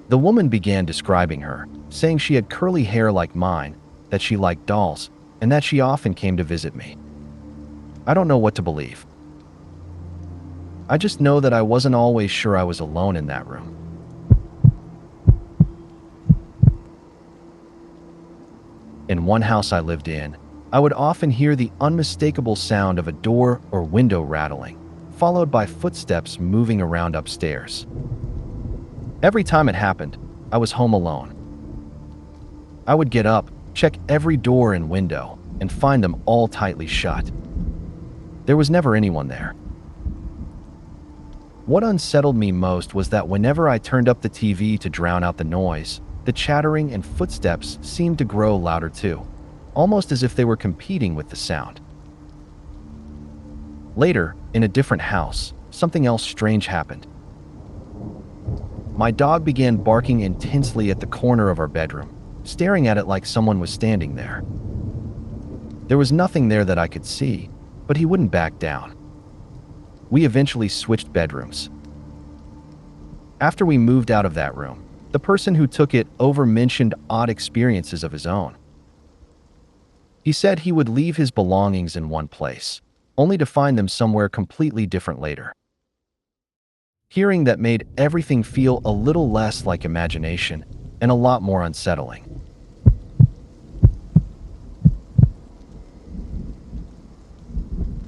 The woman began describing her, saying she had curly hair like mine, that she liked dolls, and that she often came to visit me. I don't know what to believe. I just know that I wasn't always sure I was alone in that room. In one house I lived in, I would often hear the unmistakable sound of a door or window rattling, followed by footsteps moving around upstairs. Every time it happened, I was home alone. I would get up, check every door and window, and find them all tightly shut. There was never anyone there. What unsettled me most was that whenever I turned up the TV to drown out the noise, the chattering and footsteps seemed to grow louder too, almost as if they were competing with the sound. Later, in a different house, something else strange happened. My dog began barking intensely at the corner of our bedroom, staring at it like someone was standing there. There was nothing there that I could see, but he wouldn't back down. We eventually switched bedrooms. After we moved out of that room, the person who took it over mentioned odd experiences of his own. He said he would leave his belongings in one place, only to find them somewhere completely different later. Hearing that made everything feel a little less like imagination and a lot more unsettling.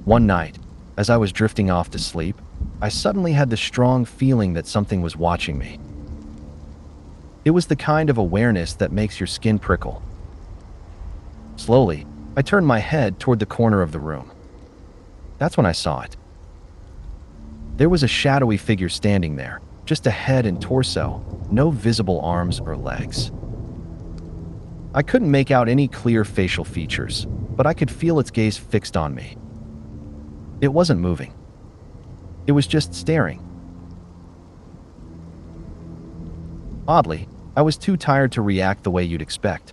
One night, as I was drifting off to sleep, I suddenly had the strong feeling that something was watching me. It was the kind of awareness that makes your skin prickle. Slowly, I turned my head toward the corner of the room. That's when I saw it. There was a shadowy figure standing there, just a head and torso, no visible arms or legs. I couldn't make out any clear facial features, but I could feel its gaze fixed on me. It wasn't moving. It was just staring. Oddly, I was too tired to react the way you'd expect.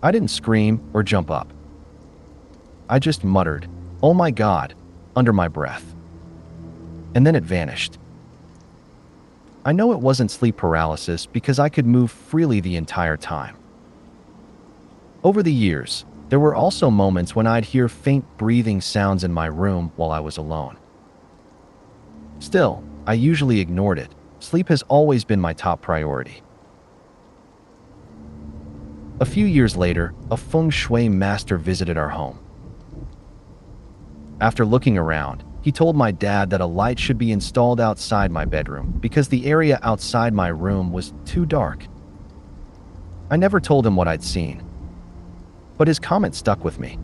I didn't scream or jump up. I just muttered, "Oh my God," under my breath. And then it vanished. I know it wasn't sleep paralysis because I could move freely the entire time. Over the years, there were also moments when I'd hear faint breathing sounds in my room while I was alone. Still, I usually ignored it. Sleep has always been my top priority. A few years later, a feng shui master visited our home. After looking around, he told my dad that a light should be installed outside my bedroom because the area outside my room was too dark. I never told him what I'd seen, but his comment stuck with me.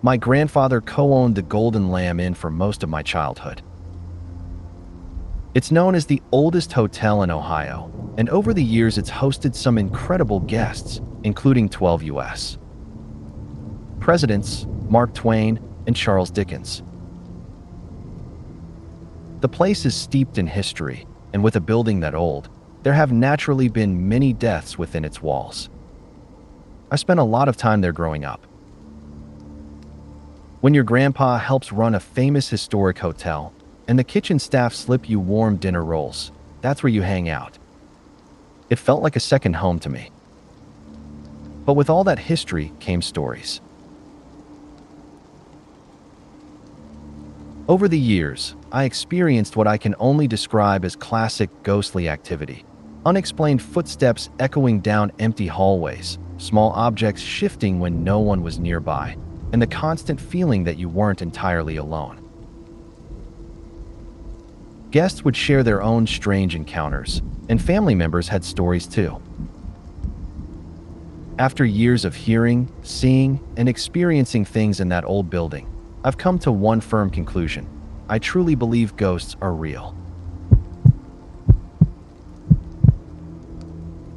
My grandfather co-owned the Golden Lamb Inn for most of my childhood. It's known as the oldest hotel in Ohio, and over the years it's hosted some incredible guests, including 12 U.S. presidents, Mark Twain, and Charles Dickens. The place is steeped in history, and with a building that old, there have naturally been many deaths within its walls. I spent a lot of time there growing up. When your grandpa helps run a famous historic hotel, and the kitchen staff slip you warm dinner rolls, that's where you hang out. It felt like a second home to me. But with all that history came stories. Over the years, I experienced what I can only describe as classic ghostly activity. Unexplained footsteps echoing down empty hallways, small objects shifting when no one was nearby, and the constant feeling that you weren't entirely alone. Guests would share their own strange encounters, and family members had stories too. After years of hearing, seeing, and experiencing things in that old building, I've come to one firm conclusion. I truly believe ghosts are real.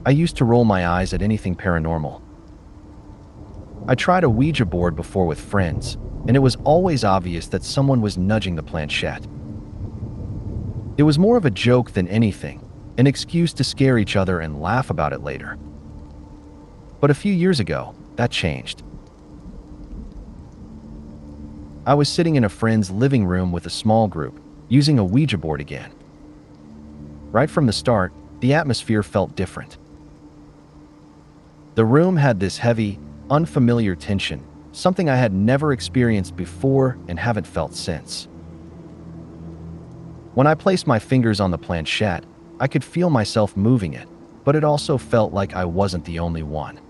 I used to roll my eyes at anything paranormal. I tried a Ouija board before with friends, and it was always obvious that someone was nudging the planchette. It was more of a joke than anything, an excuse to scare each other and laugh about it later. But a few years ago, that changed. I was sitting in a friend's living room with a small group, using a Ouija board again. Right from the start, the atmosphere felt different. The room had this heavy, unfamiliar tension, something I had never experienced before and haven't felt since. When I placed my fingers on the planchette, I could feel myself moving it, but it also felt like I wasn't the only one.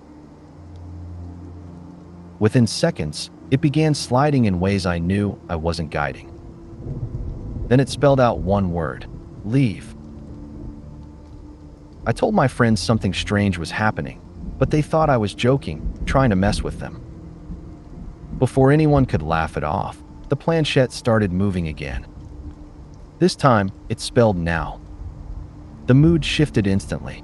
Within seconds, it began sliding in ways I knew I wasn't guiding. Then it spelled out one word: leave. I told my friends something strange was happening, but they thought I was joking, trying to mess with them. Before anyone could laugh it off, the planchette started moving again. This time, it spelled now. The mood shifted instantly.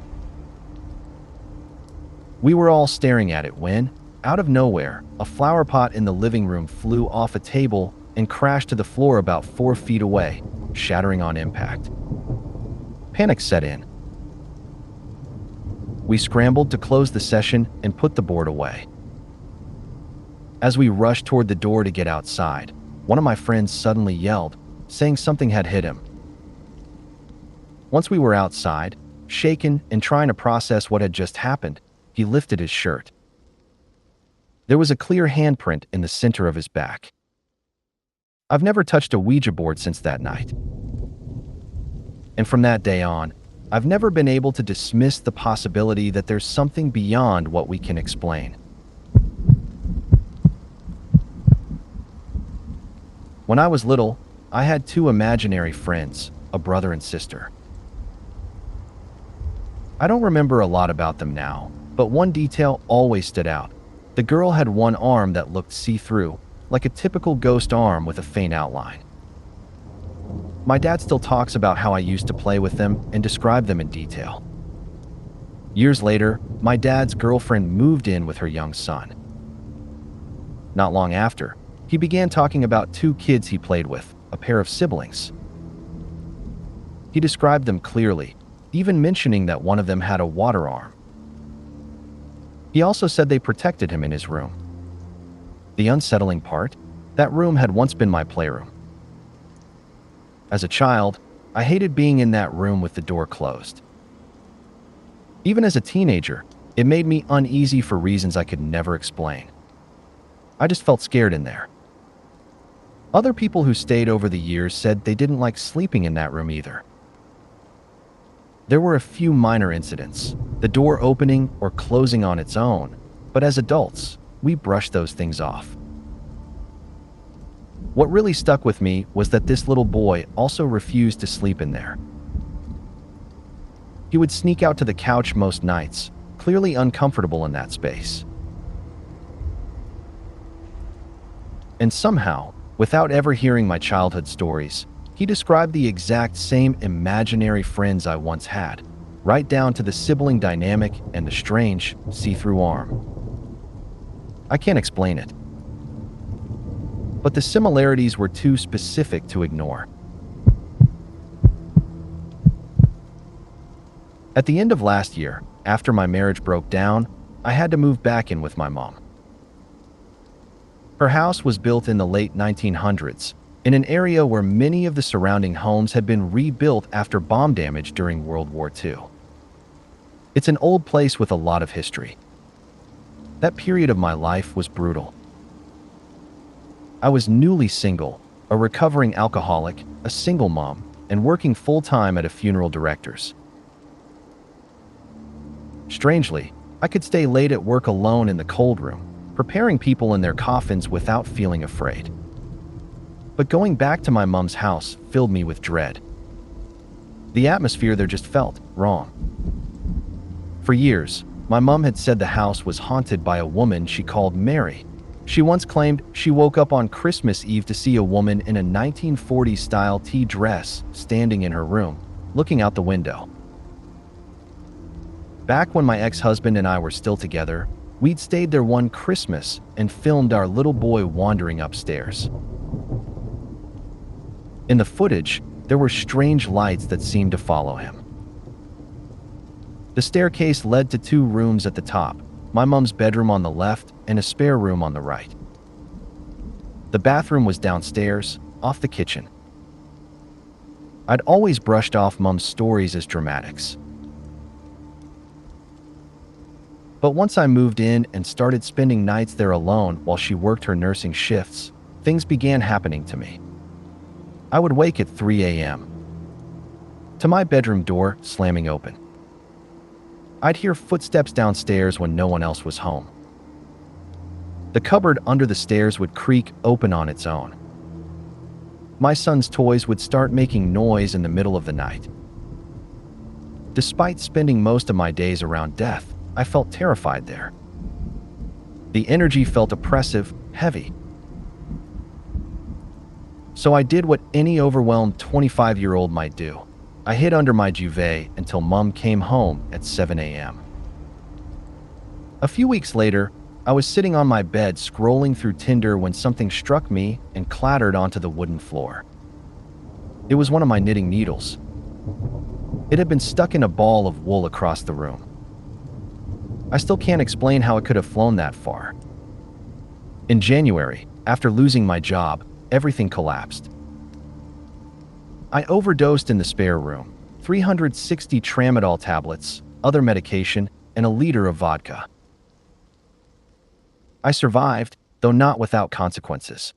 We were all staring at it when, out of nowhere, a flower pot in the living room flew off a table and crashed to the floor about 4 feet away, shattering on impact. Panic set in. We scrambled to close the session and put the board away. As we rushed toward the door to get outside, one of my friends suddenly yelled, saying something had hit him. Once we were outside, shaken and trying to process what had just happened, he lifted his shirt. There was a clear handprint in the center of his back. I've never touched a Ouija board since that night. And from that day on, I've never been able to dismiss the possibility that there's something beyond what we can explain. When I was little, I had two imaginary friends, a brother and sister. I don't remember a lot about them now, but one detail always stood out. The girl had one arm that looked see-through, like a typical ghost arm with a faint outline. My dad still talks about how I used to play with them and describe them in detail. Years later, my dad's girlfriend moved in with her young son. Not long after, he began talking about two kids he played with, a pair of siblings. He described them clearly, even mentioning that one of them had a water arm. He also said they protected him in his room. The unsettling part, that room had once been my playroom. As a child, I hated being in that room with the door closed. Even as a teenager, it made me uneasy for reasons I could never explain. I just felt scared in there. Other people who stayed over the years said they didn't like sleeping in that room either. There were a few minor incidents, the door opening or closing on its own, but as adults, we brushed those things off. What really stuck with me was that this little boy also refused to sleep in there. He would sneak out to the couch most nights, clearly uncomfortable in that space. And somehow, without ever hearing my childhood stories, he described the exact same imaginary friends I once had, right down to the sibling dynamic and the strange, see-through arm. I can't explain it. But the similarities were too specific to ignore. At the end of last year, after my marriage broke down, I had to move back in with my mom. Her house was built in the late 1900s, in an area where many of the surrounding homes had been rebuilt after bomb damage during World War II. It's an old place with a lot of history. That period of my life was brutal. I was newly single, a recovering alcoholic, a single mom, and working full-time at a funeral director's. Strangely, I could stay late at work alone in the cold room, preparing people in their coffins without feeling afraid. But going back to my mom's house filled me with dread. The atmosphere there just felt wrong. For years, my mom had said the house was haunted by a woman she called Mary. She once claimed she woke up on Christmas Eve to see a woman in a 1940s-style tea dress standing in her room, looking out the window. Back when my ex-husband and I were still together, we'd stayed there one Christmas and filmed our little boy wandering upstairs. In the footage, there were strange lights that seemed to follow him. The staircase led to two rooms at the top, my mom's bedroom on the left and a spare room on the right. The bathroom was downstairs, off the kitchen. I'd always brushed off Mom's stories as dramatics. But once I moved in and started spending nights there alone while she worked her nursing shifts, things began happening to me. I would wake at 3 a.m. to my bedroom door slamming open. I'd hear footsteps downstairs when no one else was home. The cupboard under the stairs would creak open on its own. My son's toys would start making noise in the middle of the night. Despite spending most of my days around death, I felt terrified there. The energy felt oppressive, heavy. So I did what any overwhelmed 25-year-old might do. I hid under my duvet until Mom came home at 7 a.m. A few weeks later, I was sitting on my bed scrolling through Tinder when something struck me and clattered onto the wooden floor. It was one of my knitting needles. It had been stuck in a ball of wool across the room. I still can't explain how it could have flown that far. In January, after losing my job, everything collapsed. I overdosed in the spare room, 360 tramadol tablets, other medication, and a liter of vodka. I survived, though not without consequences.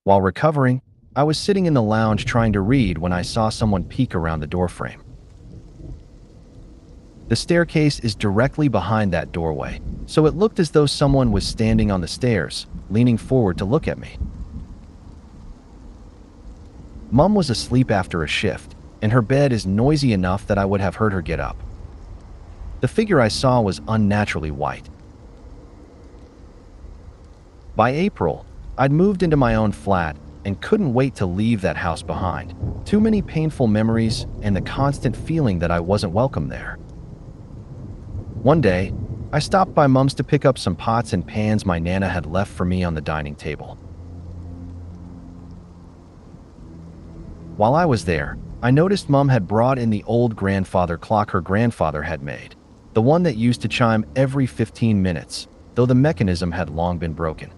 While recovering, I was sitting in the lounge trying to read when I saw someone peek around the doorframe. The staircase is directly behind that doorway, so it looked as though someone was standing on the stairs, leaning forward to look at me. Mom was asleep after a shift, and her bed is noisy enough that I would have heard her get up. The figure I saw was unnaturally white. By April, I'd moved into my own flat and couldn't wait to leave that house behind. Too many painful memories and the constant feeling that I wasn't welcome there. One day, I stopped by Mom's to pick up some pots and pans my Nana had left for me on the dining table. While I was there, I noticed Mom had brought in the old grandfather clock her grandfather had made, the one that used to chime every 15 minutes, though the mechanism had long been broken.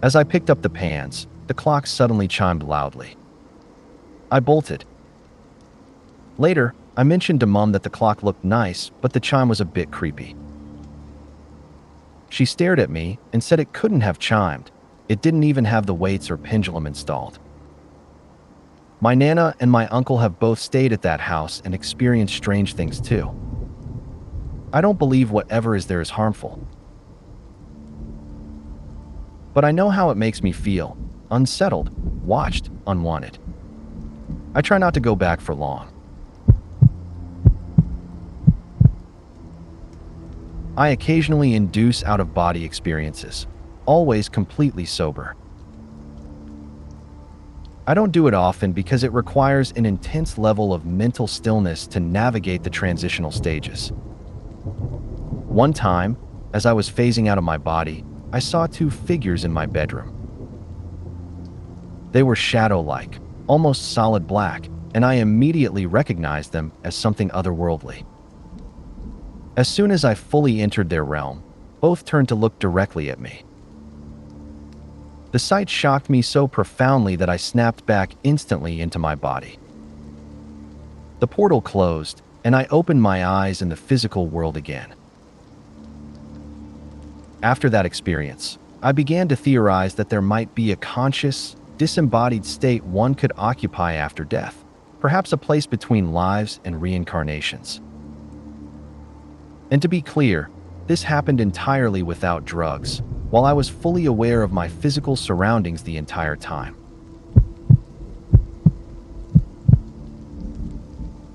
As I picked up the pans, the clock suddenly chimed loudly. I bolted. Later, I mentioned to Mom that the clock looked nice, but the chime was a bit creepy. She stared at me and said it couldn't have chimed. It didn't even have the weights or pendulum installed. My Nana and my uncle have both stayed at that house and experienced strange things too. I don't believe whatever is there is harmful. But I know how it makes me feel, unsettled, watched, unwanted. I try not to go back for long. I occasionally induce out-of-body experiences, always completely sober. I don't do it often because it requires an intense level of mental stillness to navigate the transitional stages. One time, as I was phasing out of my body, I saw two figures in my bedroom. They were shadow-like, almost solid black, and I immediately recognized them as something otherworldly. As soon as I fully entered their realm, both turned to look directly at me. The sight shocked me so profoundly that I snapped back instantly into my body. The portal closed, and I opened my eyes in the physical world again. After that experience, I began to theorize that there might be a conscious, disembodied state one could occupy after death, perhaps a place between lives and reincarnations. And to be clear, this happened entirely without drugs, while I was fully aware of my physical surroundings the entire time.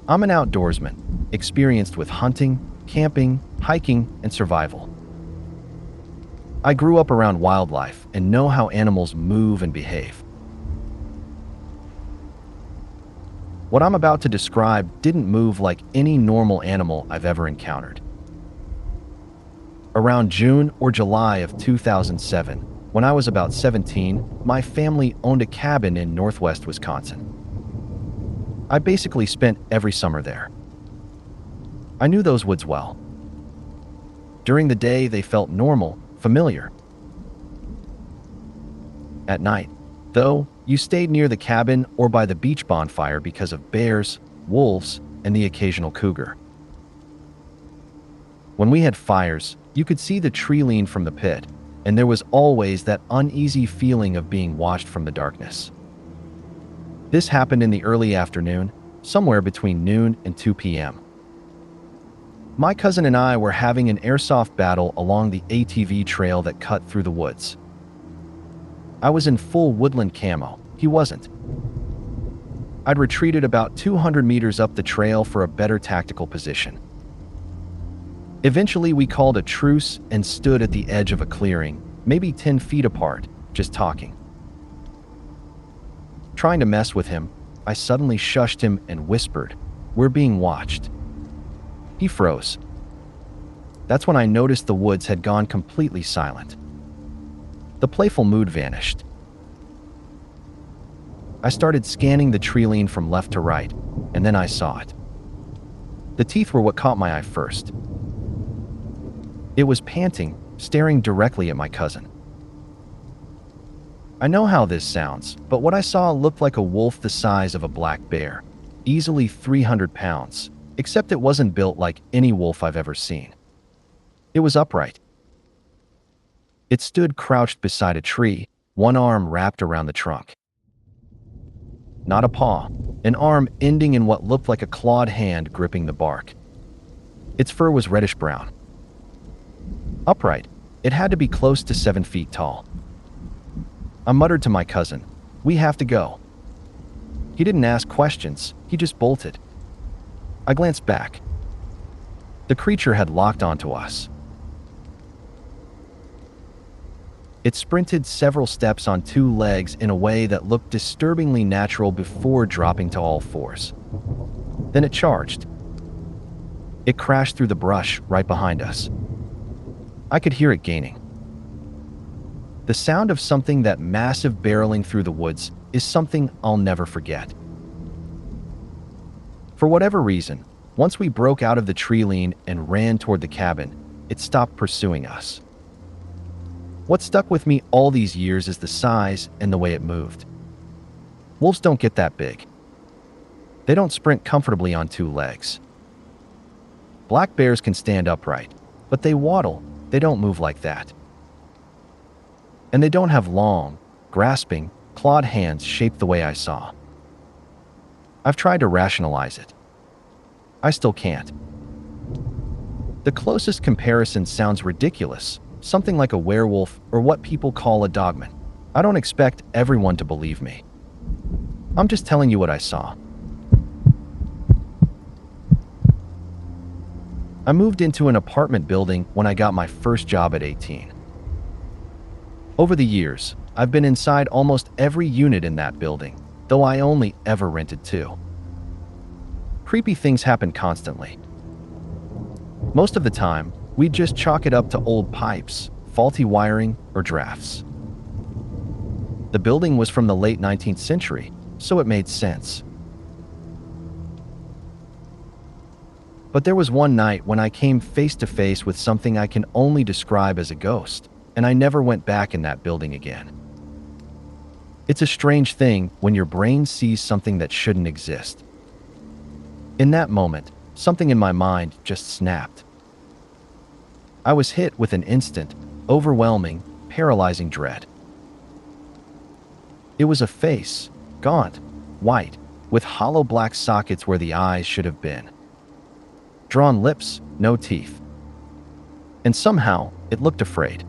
I'm an outdoorsman, experienced with hunting, camping, hiking, and survival. I grew up around wildlife and know how animals move and behave. What I'm about to describe didn't move like any normal animal I've ever encountered. Around June or July of 2007, when I was about 17, my family owned a cabin in northwest Wisconsin. I basically spent every summer there. I knew those woods well. During the day, they felt normal, familiar. At night, though, you stayed near the cabin or by the beach bonfire because of bears, wolves, and the occasional cougar. When we had fires, you could see the tree lean from the pit, and there was always that uneasy feeling of being watched from the darkness. This happened in the early afternoon, somewhere between noon and 2 p.m. My cousin and I were having an airsoft battle along the ATV trail that cut through the woods. I was in full woodland camo. He wasn't. I'd retreated about 200 meters up the trail for a better tactical position. Eventually, we called a truce and stood at the edge of a clearing, maybe 10 feet apart, just talking. Trying to mess with him, I suddenly shushed him and whispered, "We're being watched." He froze. That's when I noticed the woods had gone completely silent. The playful mood vanished. I started scanning the tree lean from left to right, and then I saw it. The teeth were what caught my eye first. It was panting, staring directly at my cousin. I know how this sounds, but what I saw looked like a wolf the size of a black bear, easily 300 pounds, except it wasn't built like any wolf I've ever seen. It was upright. It stood crouched beside a tree, one arm wrapped around the trunk. Not a paw, an arm ending in what looked like a clawed hand gripping the bark. Its fur was reddish-brown. Upright, it had to be close to 7 feet tall. I muttered to my cousin, "We have to go." He didn't ask questions, he just bolted. I glanced back. The creature had locked onto us. It sprinted several steps on 2 legs in a way that looked disturbingly natural before dropping to all 4s. Then it charged. It crashed through the brush right behind us. I could hear it gaining. The sound of something that massive barreling through the woods is something I'll never forget. For whatever reason, once we broke out of the tree line and ran toward the cabin, it stopped pursuing us. What stuck with me all these years is the size and the way it moved. Wolves don't get that big. They don't sprint comfortably on 2 legs. Black bears can stand upright, but they waddle, they don't move like that. And they don't have long, grasping, clawed hands shaped the way I saw. I've tried to rationalize it. I still can't. The closest comparison sounds ridiculous, something like a werewolf or what people call a dogman. I don't expect everyone to believe me. I'm just telling you what I saw. I moved into an apartment building when I got my first job at 18. Over the years, I've been inside almost every unit in that building, though I only ever rented 2. Creepy things happen constantly. Most of the time, we'd just chalk it up to old pipes, faulty wiring, or drafts. The building was from the late 19th century, so it made sense. But there was one night when I came face to face with something I can only describe as a ghost, and I never went back in that building again. It's a strange thing when your brain sees something that shouldn't exist. In that moment, something in my mind just snapped. I was hit with an instant, overwhelming, paralyzing dread. It was a face, gaunt, white, with hollow black sockets where the eyes should have been. Drawn lips, no teeth. And somehow, it looked afraid.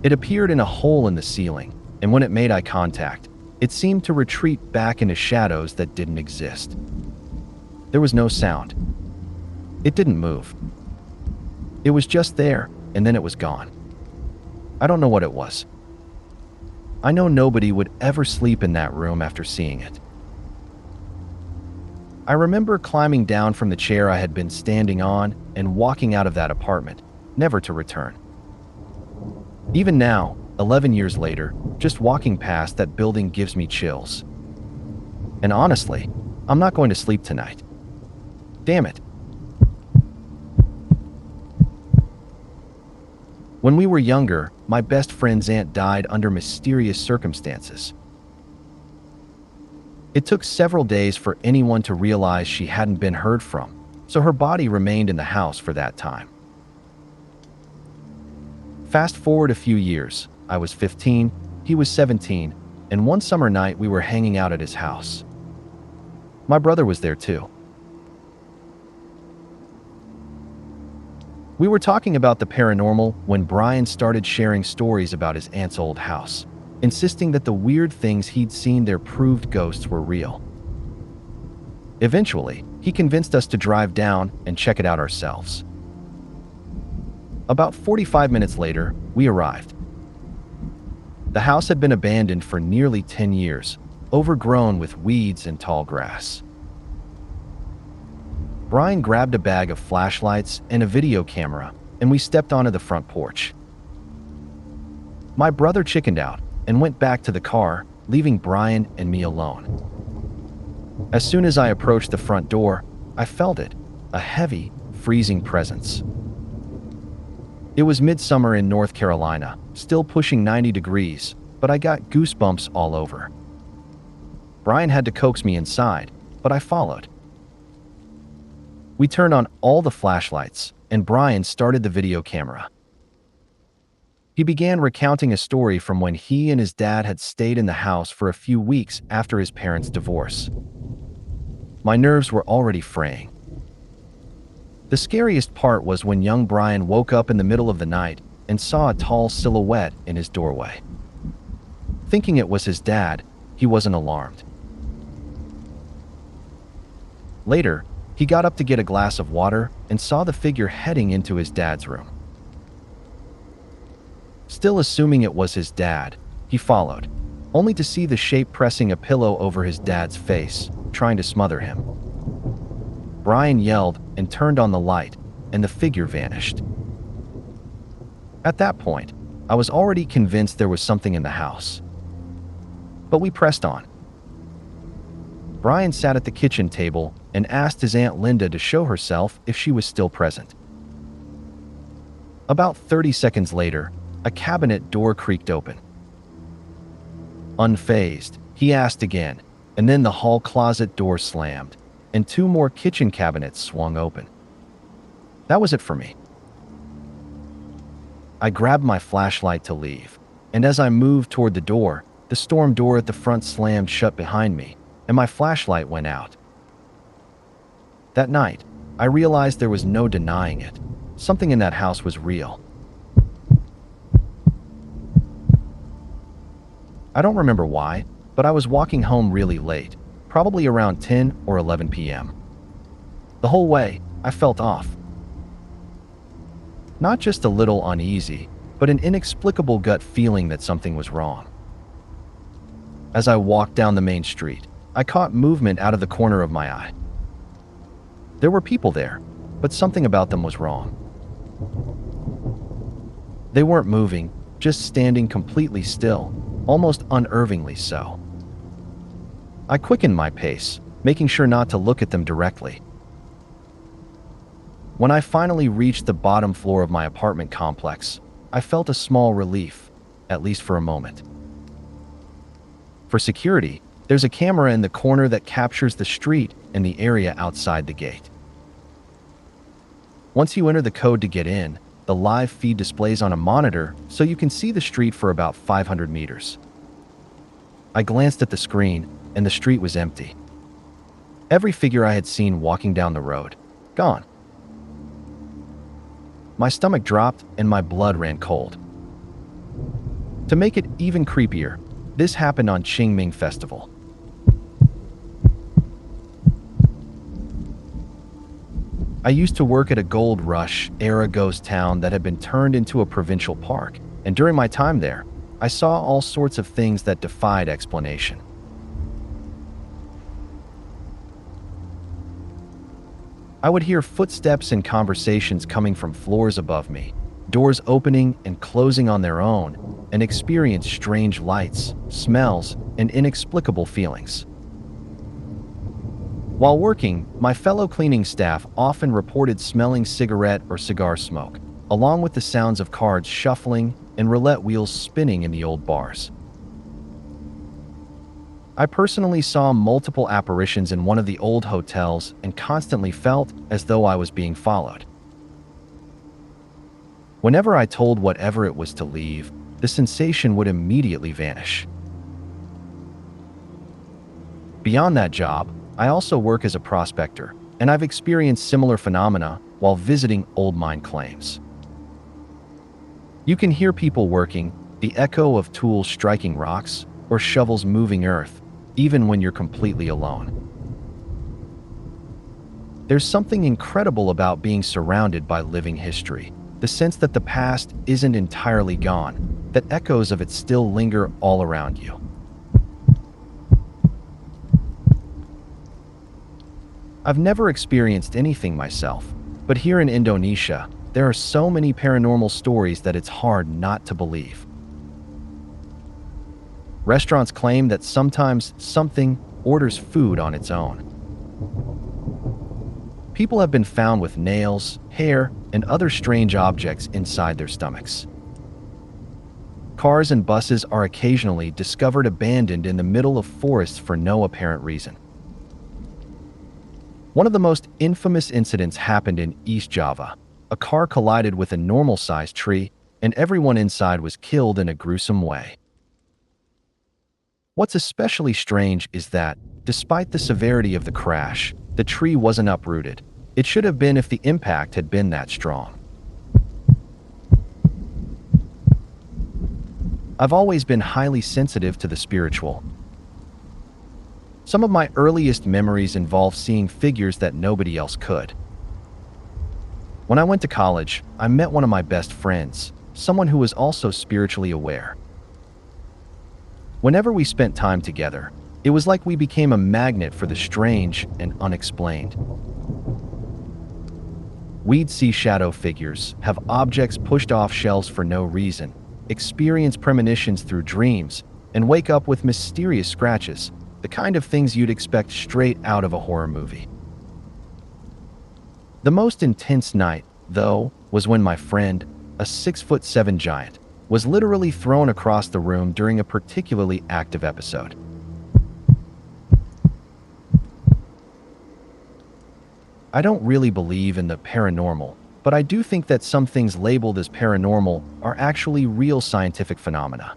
It appeared in a hole in the ceiling, and when it made eye contact, it seemed to retreat back into shadows that didn't exist. There was no sound. It didn't move. It was just there, and then it was gone. I don't know what it was. I know nobody would ever sleep in that room after seeing it. I remember climbing down from the chair I had been standing on and walking out of that apartment, never to return. Even now, 11 years later, just walking past that building gives me chills. And honestly, I'm not going to sleep tonight. Damn it. When we were younger, my best friend's aunt died under mysterious circumstances. It took several days for anyone to realize she hadn't been heard from, so her body remained in the house for that time. Fast forward a few years, I was 15, he was 17, and one summer night we were hanging out at his house. My brother was there too. We were talking about the paranormal when Brian started sharing stories about his aunt's old house, insisting that the weird things he'd seen there proved ghosts were real. Eventually, he convinced us to drive down and check it out ourselves. About 45 minutes later, we arrived. The house had been abandoned for nearly 10 years, overgrown with weeds and tall grass. Brian grabbed a bag of flashlights and a video camera, and we stepped onto the front porch. My brother chickened out and went back to the car, leaving Brian and me alone. As soon as I approached the front door, I felt it, a heavy, freezing presence. It was midsummer in North Carolina, still pushing 90 degrees, but I got goosebumps all over. Brian had to coax me inside, but I followed. We turned on all the flashlights, and Brian started the video camera. He began recounting a story from when he and his dad had stayed in the house for a few weeks after his parents' divorce. My nerves were already fraying. The scariest part was when young Brian woke up in the middle of the night and saw a tall silhouette in his doorway. Thinking it was his dad, he wasn't alarmed. Later, he got up to get a glass of water and saw the figure heading into his dad's room. Still assuming it was his dad, he followed, only to see the shape pressing a pillow over his dad's face, trying to smother him. Brian yelled and turned on the light, and the figure vanished. At that point, I was already convinced there was something in the house. But we pressed on. Brian sat at the kitchen table and asked his Aunt Linda to show herself if she was still present. About 30 seconds later, a cabinet door creaked open. Unfazed, he asked again, and then the hall closet door slammed, and 2 more kitchen cabinets swung open. That was it for me. I grabbed my flashlight to leave, and as I moved toward the door, the storm door at the front slammed shut behind me, and my flashlight went out. That night, I realized there was no denying it. Something in that house was real. I don't remember why, but I was walking home really late, probably around 10 or 11 p.m. The whole way, I felt off. Not just a little uneasy, but an inexplicable gut feeling that something was wrong. As I walked down the main street, I caught movement out of the corner of my eye. There were people there, but something about them was wrong. They weren't moving, just standing completely still, almost unnervingly so. I quickened my pace, making sure not to look at them directly. When I finally reached the bottom floor of my apartment complex, I felt a small relief, at least for a moment. For security, there's a camera in the corner that captures the street and the area outside the gate. Once you enter the code to get in, the live feed displays on a monitor so you can see the street for about 500 meters. I glanced at the screen, and the street was empty. Every figure I had seen walking down the road, gone. My stomach dropped and my blood ran cold. To make it even creepier, this happened on Qingming Festival. I used to work at a gold rush era ghost town that had been turned into a provincial park, and during my time there, I saw all sorts of things that defied explanation. I would hear footsteps and conversations coming from floors above me, doors opening and closing on their own, and experience strange lights, smells, and inexplicable feelings. While working, my fellow cleaning staff often reported smelling cigarette or cigar smoke, along with the sounds of cards shuffling and roulette wheels spinning in the old bars. I personally saw multiple apparitions in one of the old hotels and constantly felt as though I was being followed. Whenever I told whatever it was to leave, the sensation would immediately vanish. Beyond that job, I also work as a prospector, and I've experienced similar phenomena while visiting old mine claims. You can hear people working, the echo of tools striking rocks, or shovels moving earth, even when you're completely alone. There's something incredible about being surrounded by living history, the sense that the past isn't entirely gone, that echoes of it still linger all around you. I've never experienced anything myself, but here in Indonesia, there are so many paranormal stories that it's hard not to believe. Restaurants claim that sometimes something orders food on its own. People have been found with nails, hair, and other strange objects inside their stomachs. Cars and buses are occasionally discovered abandoned in the middle of forests for no apparent reason. One of the most infamous incidents happened in East Java. A car collided with a normal-sized tree, and everyone inside was killed in a gruesome way. What's especially strange is that, despite the severity of the crash, the tree wasn't uprooted. It should have been if the impact had been that strong. I've always been highly sensitive to the spiritual. Some of my earliest memories involve seeing figures that nobody else could. When I went to college, I met one of my best friends, someone who was also spiritually aware. Whenever we spent time together, it was like we became a magnet for the strange and unexplained. We'd see shadow figures, have objects pushed off shelves for no reason, experience premonitions through dreams, and wake up with mysterious scratches, the kind of things you'd expect straight out of a horror movie. The most intense night, though, was when my friend, a 6'7" giant, was literally thrown across the room during a particularly active episode. I don't really believe in the paranormal, but I do think that some things labeled as paranormal are actually real scientific phenomena.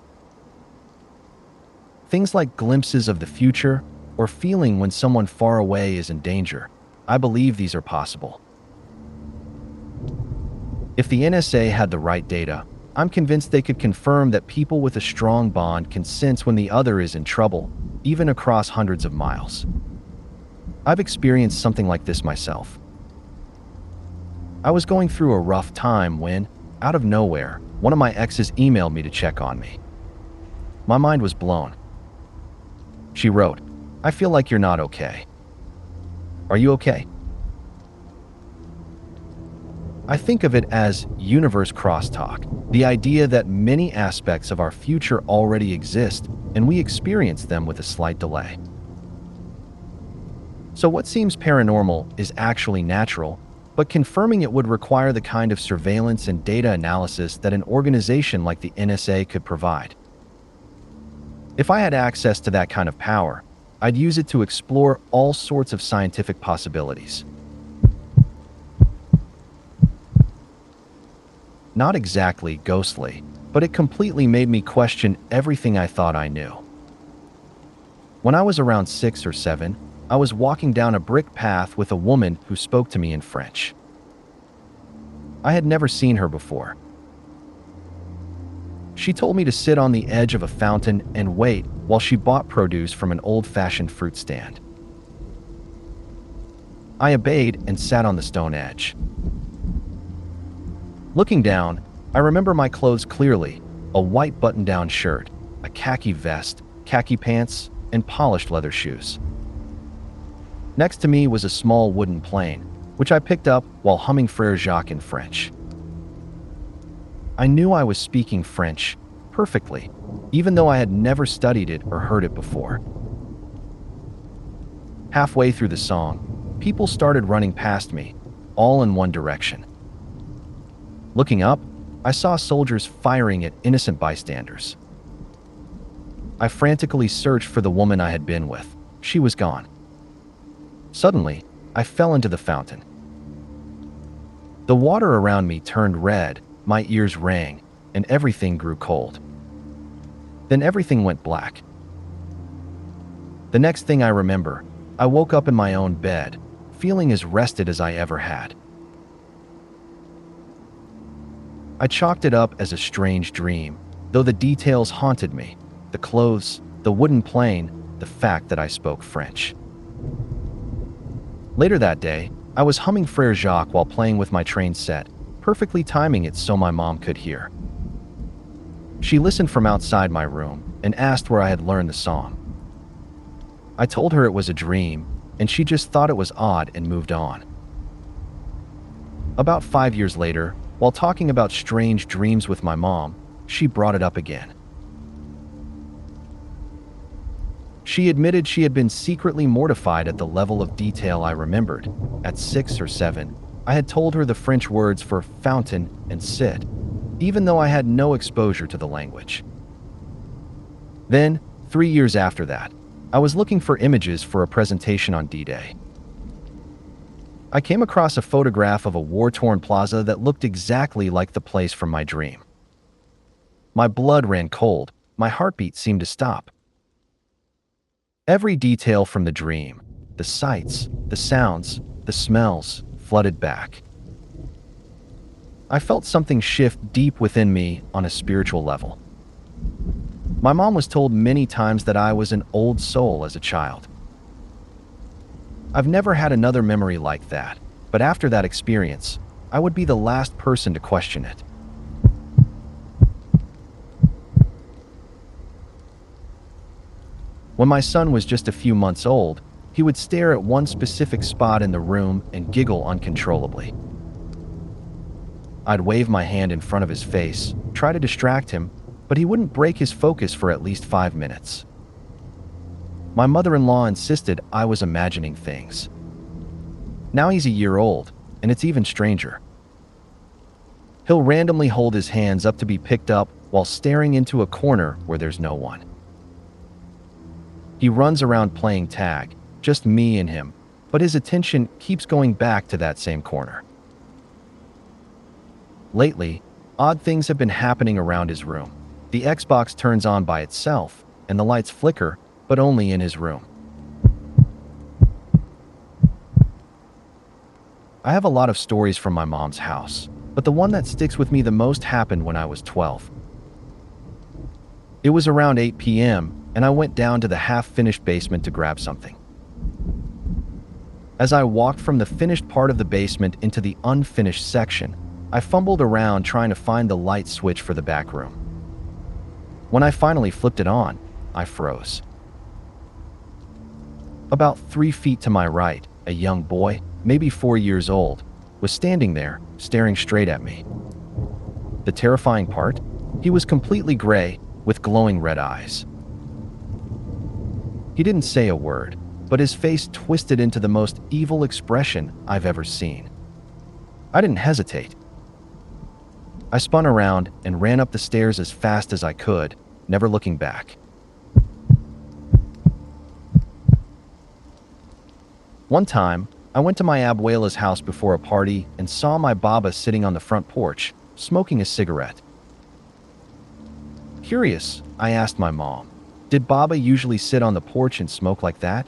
Things like glimpses of the future or feeling when someone far away is in danger. I believe these are possible. If the NSA had the right data, I'm convinced they could confirm that people with a strong bond can sense when the other is in trouble, even across hundreds of miles. I've experienced something like this myself. I was going through a rough time when, out of nowhere, one of my exes emailed me to check on me. My mind was blown. She wrote, "I feel like you're not okay. Are you okay?" I think of it as universe crosstalk, the idea that many aspects of our future already exist and we experience them with a slight delay. So what seems paranormal is actually natural, but confirming it would require the kind of surveillance and data analysis that an organization like the NSA could provide. If I had access to that kind of power, I'd use it to explore all sorts of scientific possibilities. Not exactly ghostly, but it completely made me question everything I thought I knew. When I was around 6 or 7, I was walking down a brick path with a woman who spoke to me in French. I had never seen her before. She told me to sit on the edge of a fountain and wait while she bought produce from an old-fashioned fruit stand. I obeyed and sat on the stone edge. Looking down, I remember my clothes clearly: a white button-down shirt, a khaki vest, khaki pants, and polished leather shoes. Next to me was a small wooden plane, which I picked up while humming Frère Jacques in French. I knew I was speaking French perfectly, even though I had never studied it or heard it before. Halfway through the song, people started running past me, all in one direction. Looking up, I saw soldiers firing at innocent bystanders. I frantically searched for the woman I had been with. She was gone. Suddenly, I fell into the fountain. The water around me turned red, my ears rang, and everything grew cold. Then everything went black. The next thing I remember, I woke up in my own bed, feeling as rested as I ever had. I chalked it up as a strange dream, though the details haunted me: the clothes, the wooden plane, the fact that I spoke French. Later that day, I was humming Frère Jacques while playing with my train set, perfectly timing it so my mom could hear. She listened from outside my room and asked where I had learned the song. I told her it was a dream, and she just thought it was odd and moved on. About 5 years later, while talking about strange dreams with my mom, she brought it up again. She admitted she had been secretly mortified at the level of detail I remembered. At 6 or 7, I had told her the French words for fountain and cit, even though I had no exposure to the language. Then, 3 years after that, I was looking for images for a presentation on D-Day. I came across a photograph of a war-torn plaza that looked exactly like the place from my dream. My blood ran cold, my heartbeat seemed to stop. Every detail from the dream, the sights, the sounds, the smells, flooded back. I felt something shift deep within me on a spiritual level. My mom was told many times that I was an old soul as a child. I've never had another memory like that, but after that experience, I would be the last person to question it. When my son was just a few months old, he would stare at one specific spot in the room and giggle uncontrollably. I'd wave my hand in front of his face, try to distract him, but he wouldn't break his focus for at least 5 minutes. My mother-in-law insisted I was imagining things. Now he's a year old, and it's even stranger. He'll randomly hold his hands up to be picked up while staring into a corner where there's no one. He runs around playing tag, just me and him, but his attention keeps going back to that same corner. Lately, odd things have been happening around his room. The Xbox turns on by itself, and the lights flicker, but only in his room. I have a lot of stories from my mom's house, but the one that sticks with me the most happened when I was 12. It was around 8 p.m., and I went down to the half-finished basement to grab something. As I walked from the finished part of the basement into the unfinished section, I fumbled around trying to find the light switch for the back room. When I finally flipped it on, I froze. About 3 feet to my right, a young boy, maybe 4 years old, was standing there, staring straight at me. The terrifying part? He was completely gray, with glowing red eyes. He didn't say a word, but his face twisted into the most evil expression I've ever seen. I didn't hesitate. I spun around and ran up the stairs as fast as I could, never looking back. One time, I went to my abuela's house before a party and saw my baba sitting on the front porch, smoking a cigarette. Curious, I asked my mom, did Baba usually sit on the porch and smoke like that?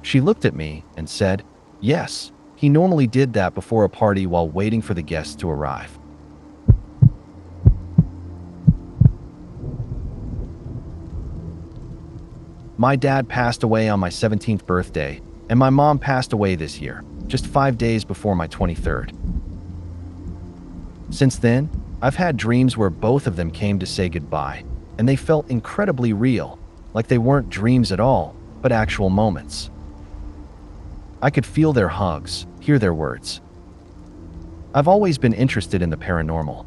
She looked at me and said, yes, he normally did that before a party while waiting for the guests to arrive. My dad passed away on my 17th birthday, and my mom passed away this year, just 5 days before my 23rd. Since then, I've had dreams where both of them came to say goodbye, and they felt incredibly real, like they weren't dreams at all, but actual moments. I could feel their hugs, hear their words. I've always been interested in the paranormal.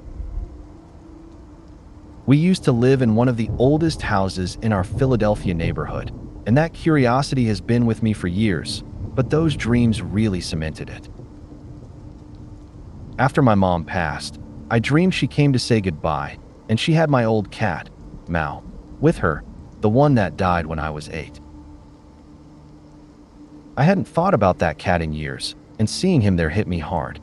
We used to live in one of the oldest houses in our Philadelphia neighborhood, and that curiosity has been with me for years, but those dreams really cemented it. After my mom passed, I dreamed she came to say goodbye, and she had my old cat, Mao, with her, the one that died when I was 8. I hadn't thought about that cat in years, and seeing him there hit me hard.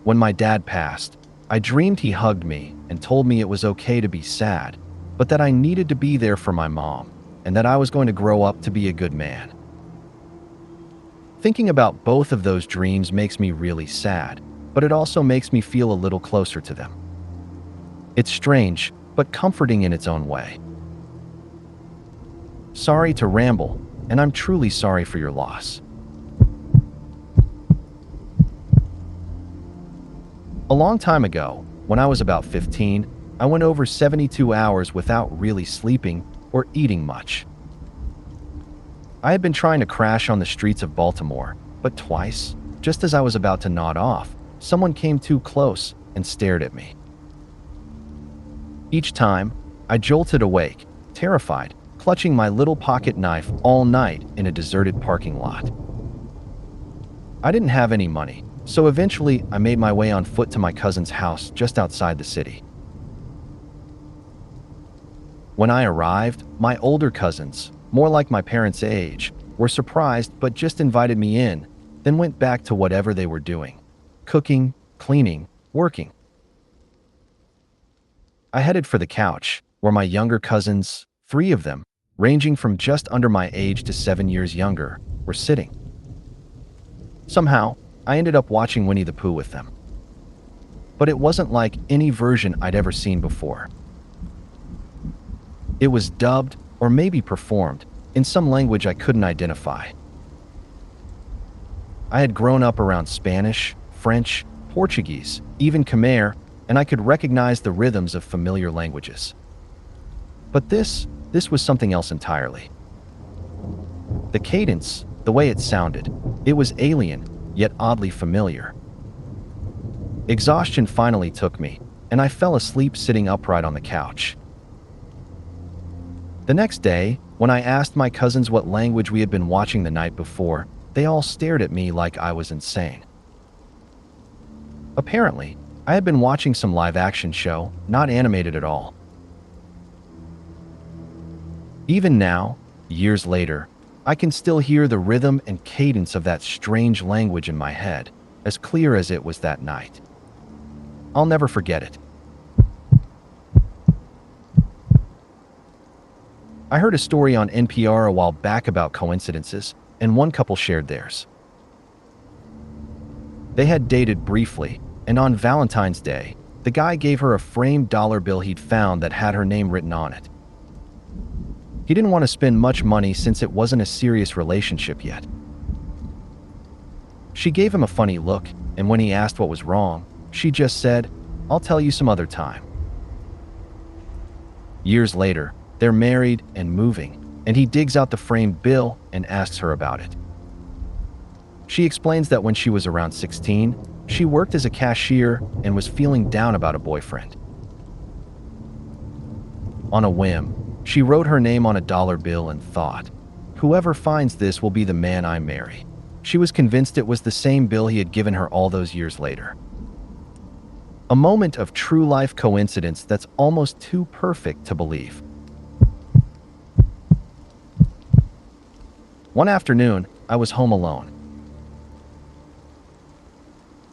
When my dad passed, I dreamed he hugged me and told me it was okay to be sad, but that I needed to be there for my mom, and that I was going to grow up to be a good man. Thinking about both of those dreams makes me really sad, but it also makes me feel a little closer to them. It's strange, but comforting in its own way. Sorry to ramble, and I'm truly sorry for your loss. A long time ago, when I was about 15, I went over 72 hours without really sleeping or eating much. I had been trying to crash on the streets of Baltimore, but twice, just as I was about to nod off, someone came too close and stared at me. Each time, I jolted awake, terrified, clutching my little pocket knife all night in a deserted parking lot. I didn't have any money, so eventually I made my way on foot to my cousin's house just outside the city. When I arrived, my older cousins, more like my parents' age, were surprised but just invited me in, then went back to whatever they were doing: cooking, cleaning, working. I headed for the couch, where my younger cousins, 3 of them, ranging from just under my age to 7 years younger, were sitting. Somehow, I ended up watching Winnie the Pooh with them. But it wasn't like any version I'd ever seen before. It was dubbed, or maybe performed, in some language I couldn't identify. I had grown up around Spanish, French, Portuguese, even Khmer, and I could recognize the rhythms of familiar languages. But this was something else entirely. The cadence, the way it sounded, it was alien, yet oddly familiar. Exhaustion finally took me, and I fell asleep sitting upright on the couch. The next day, when I asked my cousins what language we had been watching the night before, they all stared at me like I was insane. Apparently, I had been watching some live-action show, not animated at all. Even now, years later, I can still hear the rhythm and cadence of that strange language in my head, as clear as it was that night. I'll never forget it. I heard a story on NPR a while back about coincidences, and one couple shared theirs. They had dated briefly, and on Valentine's Day, the guy gave her a framed dollar bill he'd found that had her name written on it. He didn't want to spend much money since it wasn't a serious relationship yet. She gave him a funny look, and when he asked what was wrong, she just said, "I'll tell you some other time." Years later, they're married and moving, and he digs out the framed bill and asks her about it. She explains that when she was around 16, she worked as a cashier and was feeling down about a boyfriend. On a whim, she wrote her name on a dollar bill and thought, "Whoever finds this will be the man I marry." She was convinced it was the same bill he had given her all those years later. A moment of true-life coincidence that's almost too perfect to believe. One afternoon, I was home alone.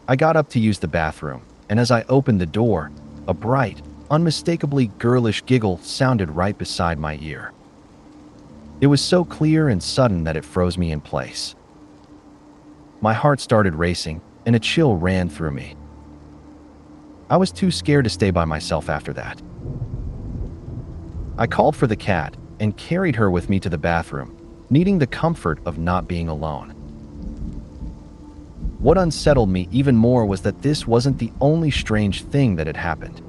I got up to use the bathroom, and as I opened the door, a bright, unmistakably girlish giggle sounded right beside my ear. It was so clear and sudden that it froze me in place. My heart started racing, and a chill ran through me. I was too scared to stay by myself after that. I called for the cat and carried her with me to the bathroom, needing the comfort of not being alone. What unsettled me even more was that this wasn't the only strange thing that had happened.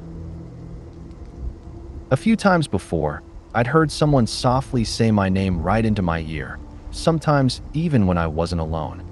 A few times before, I'd heard someone softly say my name right into my ear, sometimes even when I wasn't alone.